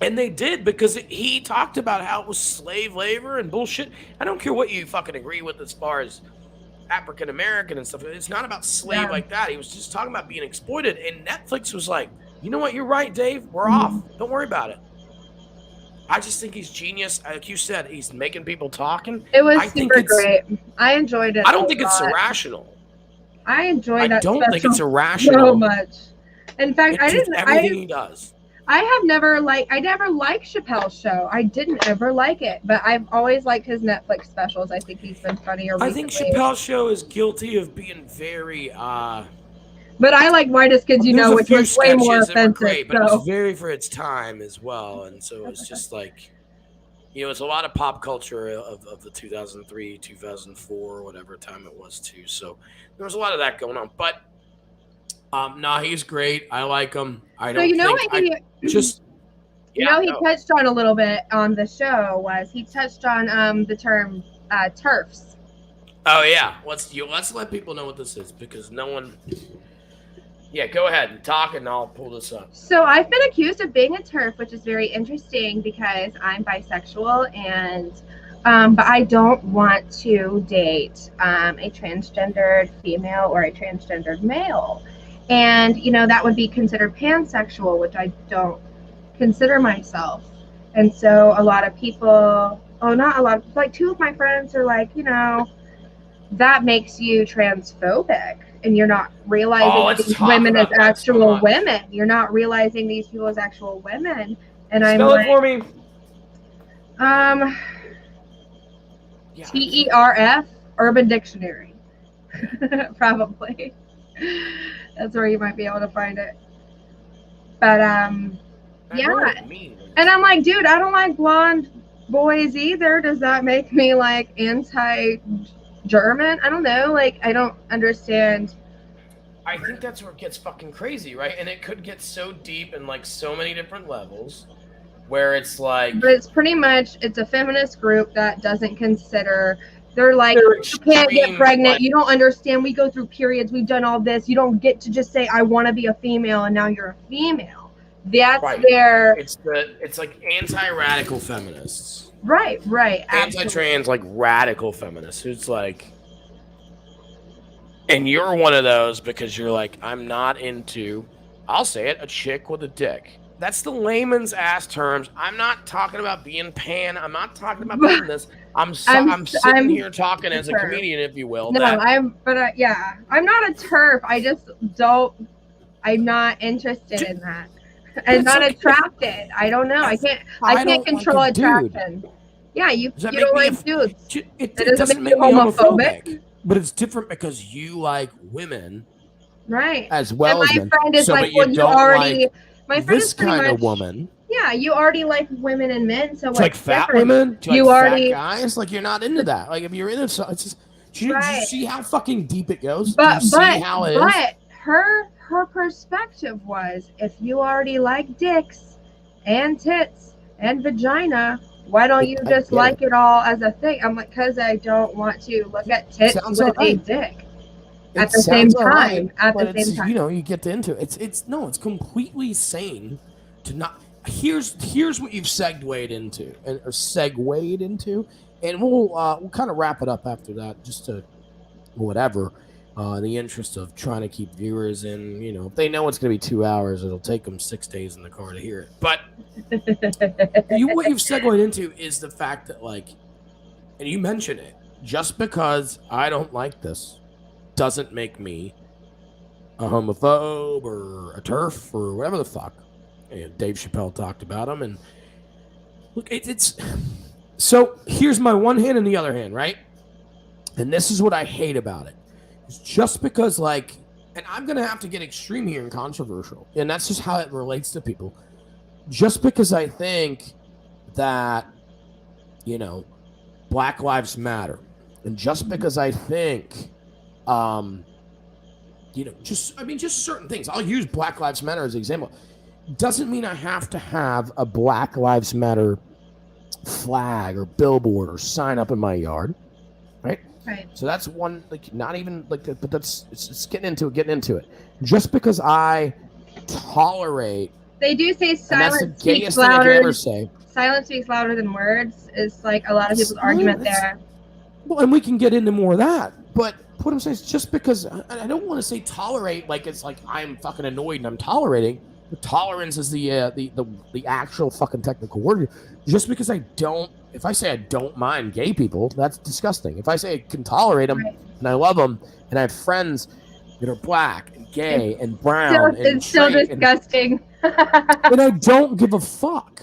and they did because he talked about how it was slave labor and bullshit. I don't care what you fucking agree with as far as African American and stuff. It's not about slave like that. He was just talking about being exploited, and Netflix was like, you know what, you're right, Dave. We're off. Don't worry about it. I just think he's genius. Like you said, he's making people talking. It was super great. I enjoyed it. I don't think it's irrational. I enjoyed that. I don't think it's irrational so much. In fact, everything he does. I never liked Chappelle's show. I didn't ever like it, but I've always liked his Netflix specials. I think he's been funnier recently. I think Chappelle's show is guilty of being very but I like Whitest Kids You Know, which was way more offensive. Great, but it was very for its time as well. And so it's just like, it's a lot of pop culture of the 2003, 2004, whatever time it was too. So there was a lot of that going on. But he's great. I like him. I don't he touched on a little bit on the show was he touched on the term TERFs. Oh yeah. Let's let people know what this is because no one. Yeah, go ahead and talk, and I'll pull this up. So I've been accused of being a TERF, which is very interesting because I'm bisexual, and but I don't want to date a transgendered female or a transgendered male, and that would be considered pansexual, which I don't consider myself. And so a lot of people, like two of my friends are like, that makes you transphobic. And you're not realizing these women as actual women. You're not realizing these people as actual women. And I'm like, spell it for me. TERF, Urban Dictionary. Probably. That's where you might be able to find it. But yeah. And I'm like, dude, I don't like blonde boys either. Does that make me like anti-German? I don't know. Like, I don't understand. I think that's where it gets fucking crazy, right? And it could get so deep in like so many different levels where it's like. But it's pretty much, it's a feminist group that doesn't consider. They're like, you can't get pregnant. You don't understand. We go through periods. We've done all this. You don't get to just say, I want to be a female, and now you're a female. That's their. It's like anti-radical feminists. Right. Anti-trans, like radical feminists. It's like, and you're one of those because you're like, I'm not into, I'll say it, a chick with a dick. That's the layman's ass terms. I'm not talking about being pan. I'm not talking about being this. I'm sitting here talking as a comedian, if you will. No, I'm not a TERF. I just don't. I'm not interested in that. I'm not attracted. I don't know. I can't control attraction. Yeah, you Does that you make don't me like dudes. It doesn't doesn't make make you me homophobic. homophobic, but it's different because you like women Right. as And well as my men. friend is So, like, but you well, you don't already. like My friend is this pretty kind much. of woman. Yeah, you already like women and men. So Do you like what's fat different? women? Do you You like already. fat guys? Like, you're not into that. Like, if you're into so it's just, do you Right. see how fucking deep it goes? Do you But see how it is? her perspective was, if you already like dicks and tits and vagina, why don't you I just get like it all as a thing? I'm like, because I don't want to look at tits Sounds with a alright. dick It at the same sounds all right, time. At but the same it's, time. you know, you get into it. It's completely sane to not. Here's what you've segued into, and we'll kind of wrap it up after that, just to whatever. In the interest of trying to keep viewers in, you know, if they know it's going to be 2 hours, it'll take them 6 days in the car to hear it. But what you've segued into is the fact that, like, and you mentioned it, just because I don't like this doesn't make me a homophobe or a turf or whatever the fuck. And Dave Chappelle talked about him. And look, it's so here's my one hand and the other hand, right? And this is what I hate about it. It's just because, like, and I'm going to have to get extreme here and controversial, and that's just how it relates to people. Just because I think that, you know, Black Lives Matter, and just because I think, you know, just certain things. I'll use Black Lives Matter as an example. Doesn't mean I have to have a Black Lives Matter flag or billboard or sign up in my yard, right? Right. So that's one, like, not even like, but that's it's getting into it. Just because I tolerate, They do say and that's the silence speaks gayest thing I could louder. ever say. Silence speaks louder than words is like a lot of people's argument there. Well, and we can get into more of that, but what I'm saying is, just because I don't want to say tolerate, like it's like I'm fucking annoyed and I'm tolerating. The tolerance is the actual fucking technical word. Just because if I say I don't mind gay people, that's disgusting. If I say I can tolerate them, right, and I love them, and I have friends that are black and gay and brown, it's still disgusting. And I don't give a fuck.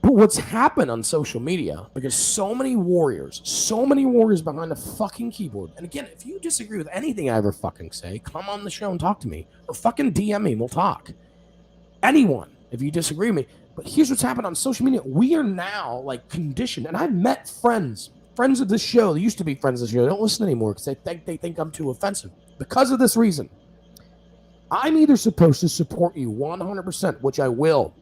But what's happened on social media, because so many warriors behind the fucking keyboard. And again, if you disagree with anything I ever fucking say, come on the show and talk to me, or fucking DM me and we'll talk. Anyone, if you disagree with me. But here's what's happened on social media. We are now, like, conditioned. And I've met friends of this show. They used to be friends of the show. They don't listen anymore because they think I'm too offensive. Because of this reason. I'm either supposed to support you 100%, which I will,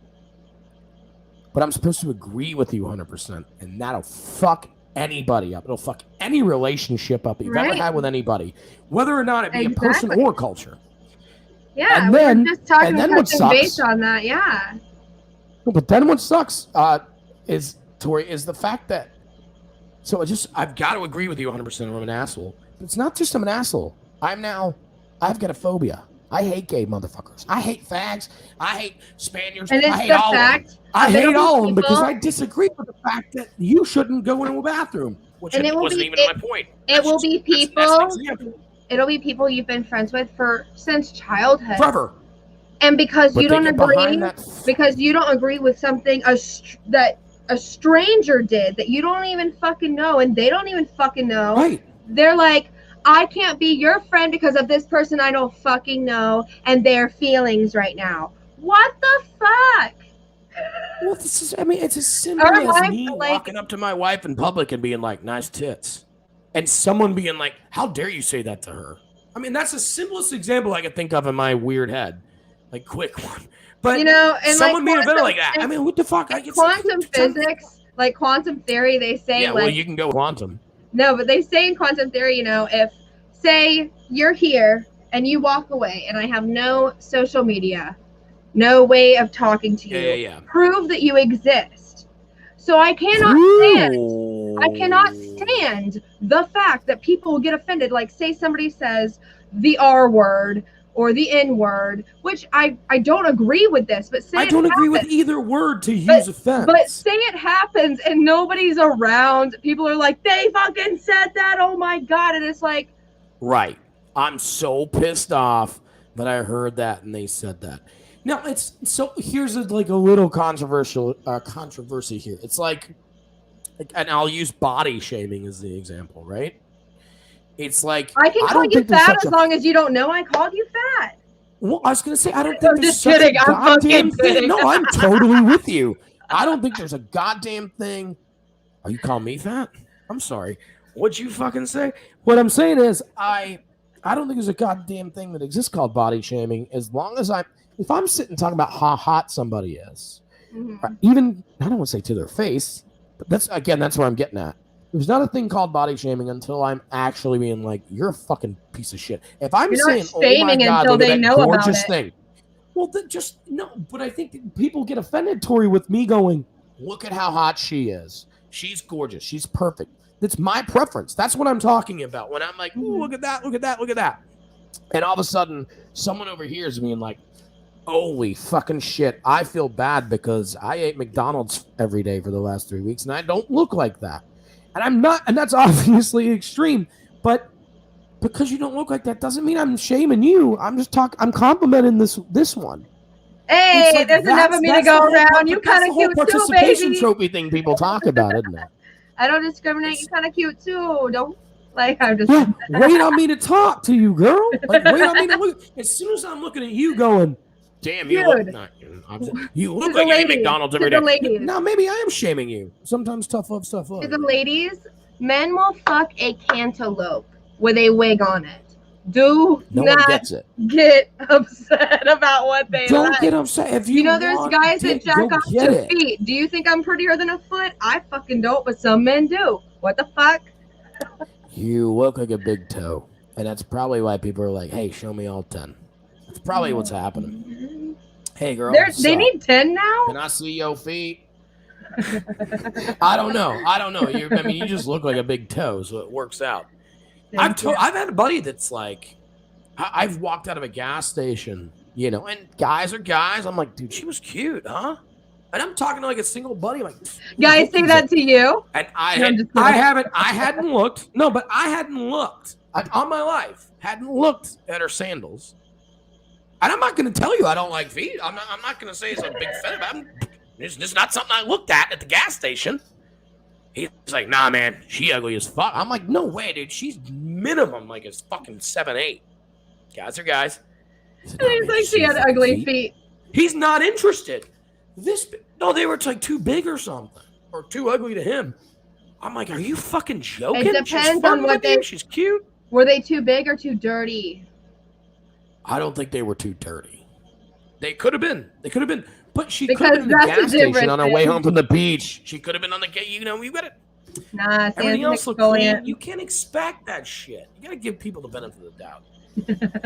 but I'm supposed to agree with you 100%, and that'll fuck anybody up. It'll fuck any relationship up you've ever had with anybody, whether or not it be a person or a culture. Yeah, we were just talking touching base on that. Yeah. But then what sucks is, Tori, is the fact that, I've got to agree with you 100% or I'm an asshole. But it's not just I'm an asshole. I've got a phobia. I hate gay motherfuckers. I hate fags. I hate Spaniards. And it's I hate all of them. I hate all of them because I disagree with the fact that you shouldn't go into a bathroom, which wasn't even my point. It'll be people you've been friends with since childhood. Forever. And because you don't agree with something that a stranger did that you don't even fucking know and they don't even fucking know. Right. They're like, I can't be your friend because of this person I don't fucking know and their feelings right now. What the fuck? Well, it's as simple as me walking up to my wife in public and being like, nice tits. And someone being like, how dare you say that to her? I mean, that's the simplest example I could think of in my weird head. Like, quick one. But, and someone being a bit like that. I mean, what the fuck? Quantum physics, like quantum theory, they say, yeah, well, you can go quantum. No, but they say in quantum theory, if, say, you're here and you walk away and I have no social media, no way of talking to you, prove that you exist. So I cannot stand the fact that people will get offended. Like, say somebody says the R word or the N word, which I don't agree with this, but say I don't agree with either word to use offense. But say it happens and nobody's around. People are like, they fucking said that. Oh my God. And it's like, right. I'm so pissed off that I heard that and they said that. Now, here's a little controversy here. It's like, and I'll use body shaming as the example, right? It's like I can call don't you think there's fat such as a- long as you don't know I called you fat. Well, I was gonna say I don't think I'm there's just such kidding. a I'm fucking goddamn thing. kidding. No, I'm totally with you. I don't think there's a goddamn thing. Are you calling me fat? I'm sorry. What'd you fucking say? What I'm saying is I don't think there's a goddamn thing that exists called body shaming. As long as if I'm sitting talking about how hot somebody is, even I don't want to say to their face, but that's where I'm getting at. There's not a thing called body shaming until I'm actually being like, you're a fucking piece of shit. If I'm You're saying, not oh my shaming God, until look at they that know about gorgeous it. thing. Well, just no. But I think that people get offended, Tori, with me going, look at how hot she is. She's gorgeous. She's perfect. That's my preference. That's what I'm talking about. When I'm like, ooh, look at that, look at that, look at that. And all of a sudden, someone overhears me and like, holy fucking shit, I feel bad because I ate McDonald's every day for the last 3 weeks and I don't look like that. And I'm not, and that's obviously extreme, but because you don't look like that doesn't mean I'm shaming you. I'm just I'm complimenting this one. Hey, Like, there's enough of me to go around. You kind of cute too, participation baby. trophy thing people talk about, isn't it? I don't discriminate. You kind of cute too. Don't like. I'm just. Yeah, wait on me to talk to you, girl. Like, wait on me to look. As soon as I'm looking at you, going, damn, you Dude. look not. You look like you eat McDonald's every day. Ladies. Now maybe I am shaming you. Sometimes tough love stuff. To the ladies, men will fuck a cantaloupe with a wig on it. Do No not one gets it. get upset about what they Don't like. get upset if you. You know, there's guys that jack off get to it. feet. Do you think I'm prettier than a foot? I fucking don't, but some men do. What the fuck? You look like a big toe, and that's probably why people are like, "Hey, show me all 10." That's probably what's happening. Hey, girl, They need 10 now? Can I see your feet? I don't know. I mean, you just look like a big toe, so it works out. I've had a buddy that's like, I've walked out of a gas station, you know, and guys are guys. I'm like, dude, she was cute, huh? And I'm talking to like a single buddy, like, guys say that to you? And I hadn't looked. No, but I hadn't looked on my life. Hadn't looked at her sandals. And I'm not going to tell you I don't like feet. I'm not going to say it's a big fan. It's just not something I looked at the gas station. He's like, nah, man, she ugly as fuck. I'm like, no way, dude. She's minimum like it's fucking 7'8". Guys are guys. He's like, she had ugly feet. He's not interested. They were like too big or something, or too ugly to him. I'm like, are you fucking joking? It depends on what She's cute. Were they too big or too dirty? I don't think they were too dirty. They could have been. But she could Because have been in the that's gas the station on her way difference. home from the beach. She could have been on the gate. You know, you got it. Nah, Everything Sam's else looked clean. exfoliant. You can't expect that shit. You got to give people the benefit of the doubt.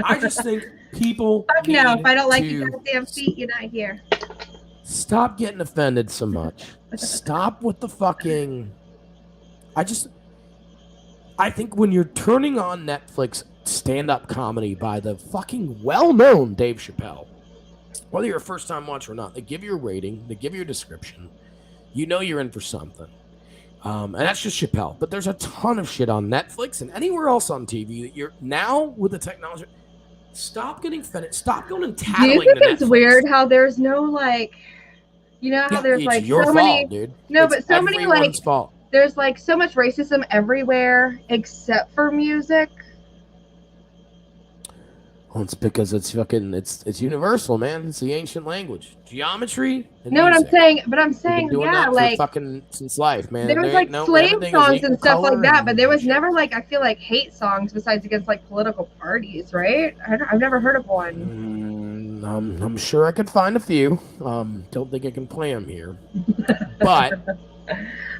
I just think people. Fuck no, if I don't like to your goddamn feet, you're not here. Stop getting offended so much. Stop with the fucking. I think when you're turning on Netflix stand-up comedy by the fucking well-known Dave Chappelle, whether you're a first-time watcher or not, they give you a rating, they give you a description. You know you're in for something. And that's just Chappelle. But there's a ton of shit on Netflix and anywhere else on TV that you're now with the technology. Stop getting offended. Stop going and Do tattling you think to it's Netflix. weird how there's no like, you know how there's it's like your so fault, many, dude. no, It's but so many like, everyone's fault. there's like so much racism everywhere except for music. Well, it's because it's universal, man. It's the ancient language, geometry. And Know what I'm music. saying? But I'm We've saying, been doing yeah, that like for fucking since life, man. there was like slave everything is songs equal and stuff like color that, but there was shit. never like I feel like hate songs besides against like political parties, right? I've never heard of one. I'm sure I could find a few. Don't think I can play them here, but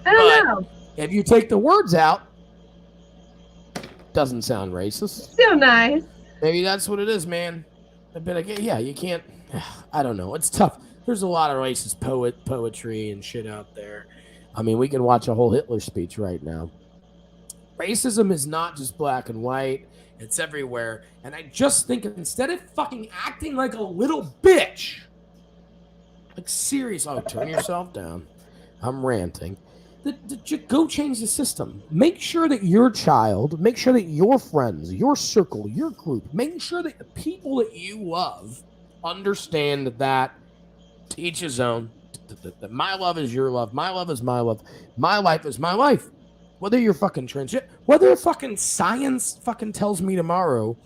I don't know. if you take the words out, doesn't sound racist. Still nice. Maybe that's what it is, man. But again, yeah, you can't. I don't know. It's tough. There's a lot of racist poetry and shit out there. I mean, we can watch a whole Hitler speech right now. Racism is not just black and white. It's everywhere. And I just think instead of fucking acting like a little bitch, like serious, turn yourself down. I'm ranting. Go change the system. Make sure that your child, make sure that your friends, your circle, your group, make sure that the people that you love understand that to each his own, that my love is your love, my love is my love, my life is my life. Whether you're fucking whether fucking science fucking tells me tomorrow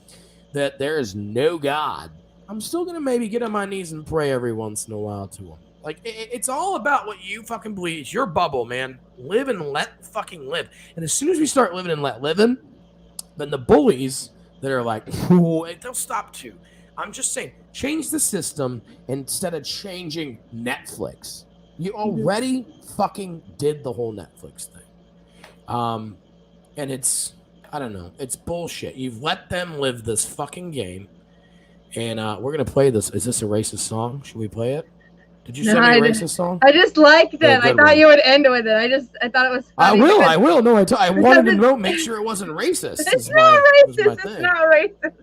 that there is no God, I'm still gonna maybe get on my knees and pray every once in a while to him. Like it's all about what you fucking believe. It's your bubble, man. Live and let fucking live. And as soon as we start living and let living, then the bullies that are like, they'll stop too. I'm just saying, change the system instead of changing Netflix. You already fucking did the whole Netflix thing. And it's, I don't know, it's bullshit. You've let them live this fucking game. And we're going to play this. Is this a racist song? Should we play it? Did you send me a racist song? I just liked it. I thought you would end with it. I thought it was funny. I will. No, I wanted to know, make sure it wasn't racist. It's not racist. It's not racist.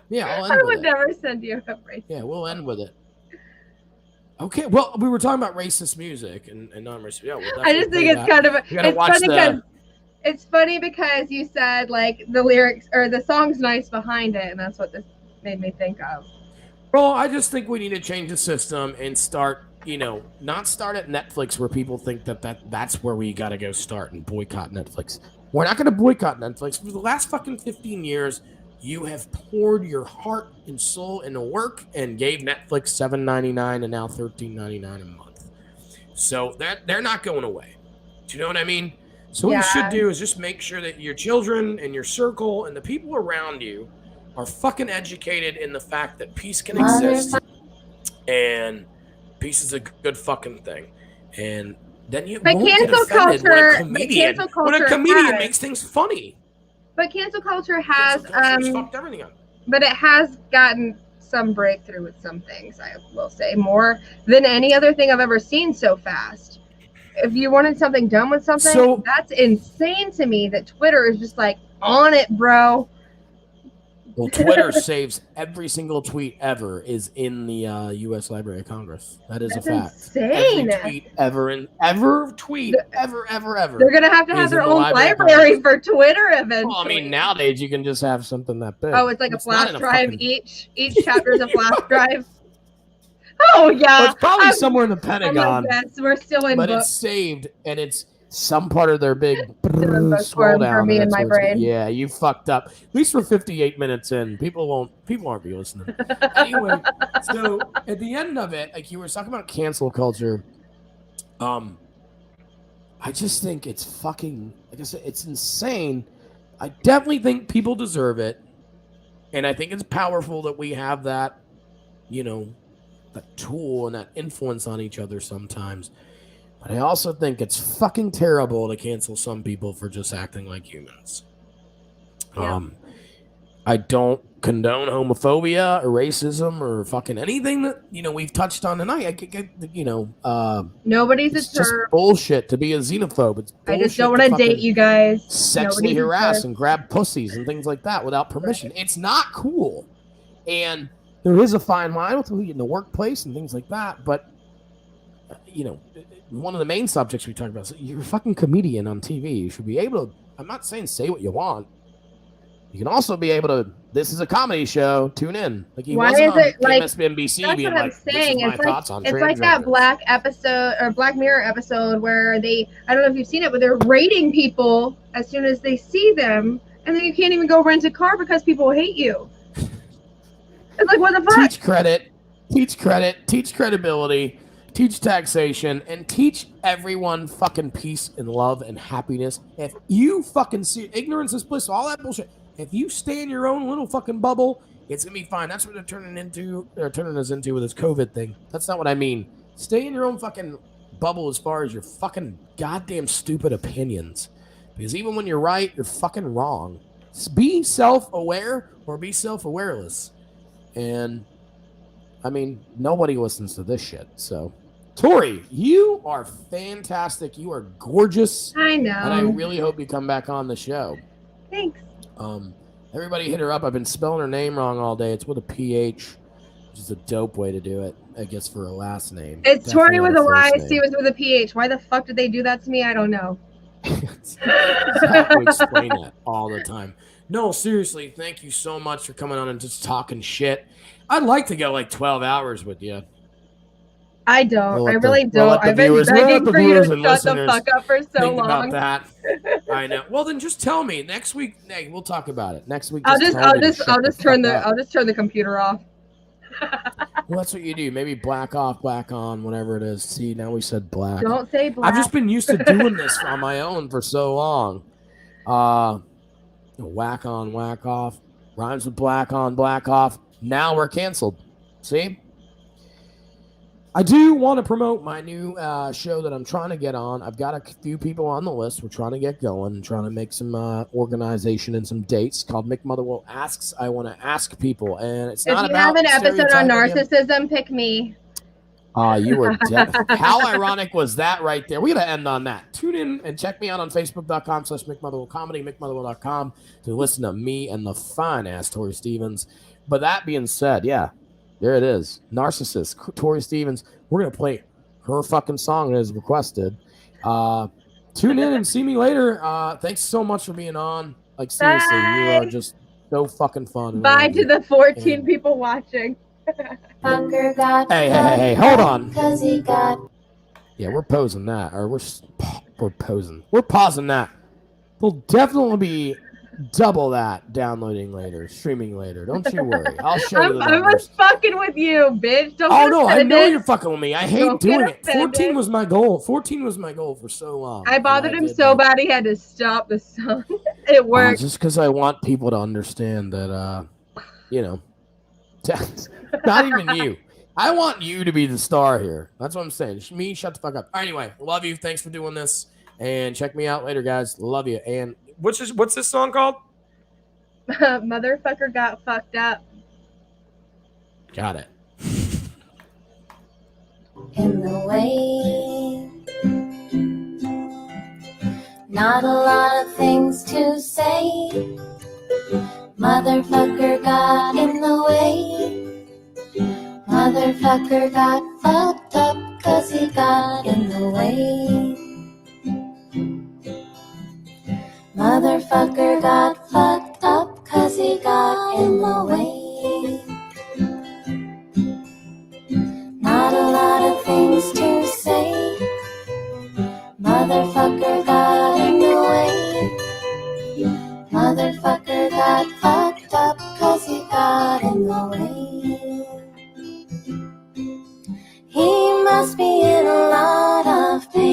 Yeah, I would never send you a racist. Yeah, we'll end with it. Okay, well, we were talking about racist music and non-racist. Yeah, I just think it's kind of it's funny because you said like the lyrics or the song's nice behind it, and that's what this made me think of. Well, I just think we need to change the system and start, not start at Netflix where people think that's where we got to go start and boycott Netflix. We're not going to boycott Netflix. For the last fucking 15 years, you have poured your heart and soul into work and gave Netflix $7.99 and now $13.99 a month. So they're not going away. Do you know what I mean? So what you should do is just make sure that your children and your circle and the people around you are fucking educated in the fact that peace can exist and peace is a good fucking thing. And then you won't get offended when a comedian makes things funny. But cancel culture has fucked everything up. But it has gotten some breakthrough with some things, I will say, more than any other thing I've ever seen so fast. If you wanted something done with something, that's insane to me that Twitter is just like on it, bro. Well, Twitter saves every single tweet ever is in the U.S. Library of Congress. That's a fact. Insane. Every tweet ever tweet ever. They're gonna have to have their own library for Twitter eventually. Well, I mean, nowadays you can just have something that big. Oh, it's like a flash drive. Each chapter is a flash drive. Oh yeah. Well, it's probably somewhere in the Pentagon. We're still in. But it's saved, and it's some part of their big scroll down for me in my brain. Yeah, you fucked up. At least we're 58 minutes in. People aren't be listening. Anyway, so at the end of it, like you were talking about cancel culture, I just think it's fucking, like I said, it's insane. I definitely think people deserve it, and I think it's powerful that we have that, that tool and that influence on each other sometimes. But I also think it's fucking terrible to cancel some people for just acting like humans. Yeah. I don't condone homophobia or racism or fucking anything that, we've touched on tonight. Nobody's it's just bullshit to be a xenophobe. It's I just don't want to date you guys. Sexually harass and grab pussies and things like that without permission. Right. It's not cool. And there is a fine line with in the workplace and things like that. But, one of the main subjects we talk about is you're a fucking comedian on TV. You should be able to, I'm not saying say what you want. You can also be able to, this is a comedy show, tune in. Like he wasn't on MSNBC being like, this is my thoughts on it's like that Black Mirror episode where I don't know if you've seen it, but they're rating people as soon as they see them, and then you can't even go rent a car because people hate you. It's like, what the fuck? Teach credibility. Teach taxation and teach everyone fucking peace and love and happiness. If you fucking see ignorance is bliss, all that bullshit. If you stay in your own little fucking bubble, it's gonna be fine. That's what they're turning us into with this COVID thing. That's not what I mean. Stay in your own fucking bubble as far as your fucking goddamn stupid opinions. Because even when you're right, you're fucking wrong. Be self-aware or be self-awareless. And I mean, nobody listens to this shit, so. Tori, you are fantastic. You are gorgeous. I know. And I really hope you come back on the show. Thanks. Everybody hit her up. I've been spelling her name wrong all day. It's with a PH, which is a dope way to do it, I guess, for a last name. It's Tori with a Y, C was with a PH. Why the fuck did they do that to me? I don't know. I have to explain that all the time. No, seriously, thank you so much for coming on and just talking shit. I'd like to go like 12 hours with you. I don't. We'll I let the- really we'll don't. let the I've been viewers- we'll let begging the for you viewers to and shut the listeners fuck up for so think long. about that. I know. Well, then just tell me next week. Hey, we'll talk about it next week. I'll tell just me to shut the turn fuck up. I'll just turn the computer off. Well, that's what you do. Maybe black off, black on, whatever it is. See, now we said black. Don't say black. I've just been used to doing this on my own for so long. Whack on, whack off. Rhymes with black on, black off. Now we're canceled. See? I do want to promote my new show that I'm trying to get on. I've got a few people on the list. We're trying to get going, trying to make some organization and some dates called Mick Motherwell Asks. I want to ask people, and it's not If you about have an episode on stereotyping them. narcissism, pick me. You were dead. How ironic was that right there? We're going to end on that. Tune in and check me out on Facebook.com/MickMotherwellComedy, MickMotherwell.com to listen to me and the fine-ass Tori Stevens. But that being said, yeah, there it is. Narcissist, Tori Stevens. We're going to play her fucking song as requested. Tune in and see me later. Thanks so much for being on. Like, seriously, you are just so fucking fun. Bye to the 14 people watching. Hey, hold on. Yeah, we're posing that. Or we're posing. We're pausing that. There'll definitely be double that downloading later, streaming later. Don't you worry. I'll show you the I numbers. was fucking with you, bitch. Don't Oh get no, I offended. know you're fucking with me. I hate Don't doing get it. 14 offended. was my goal. 14 was my goal for so long. I bothered And him did so that. bad he had to stop the song. It worked. Just because I want people to understand that, not even you. I want you to be the star here. That's what I'm saying. Me, shut the fuck up. Anyway, love you. Thanks for doing this. And check me out later, guys. Love you. And what's this song called? Motherfucker got fucked up. Got it. In the way, not a lot of things to say. Motherfucker got in the way. Motherfucker got fucked up 'cause he got in the way. Motherfucker got fucked up 'cause he got in the way.